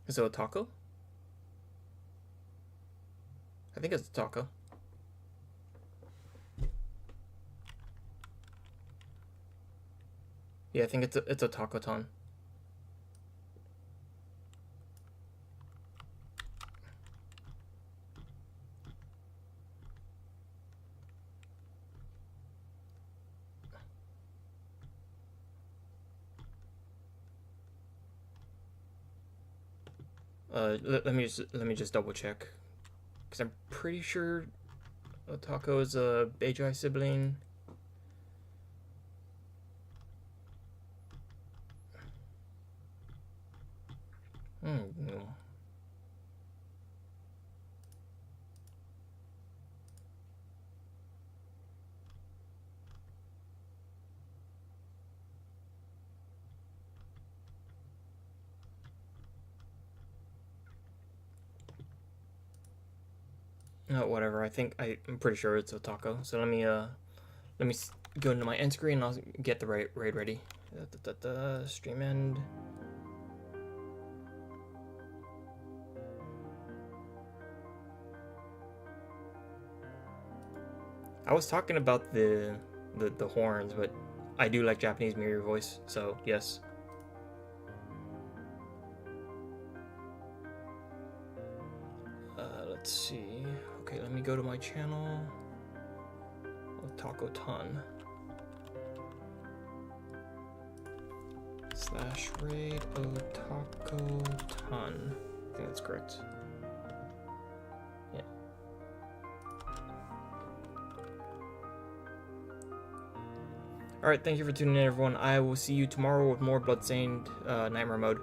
S1: Is it a taco? I think it's a taco. Yeah, I think it's a taco ton. Let me just double check, because I'm pretty sure a taco is a Beijai sibling. No. Whatever. I'm pretty sure it's a taco. So let me go into my end screen and I'll get the raid ready. Stream end. I was talking about the horns, but I do like Japanese mirror voice, so yes. Let's see. Okay, let me go to my channel. Taco ton. /raid Taco ton. I think that's correct. Yeah. Alright, thank you for tuning in, everyone. I will see you tomorrow with more Bloodstained Nightmare mode.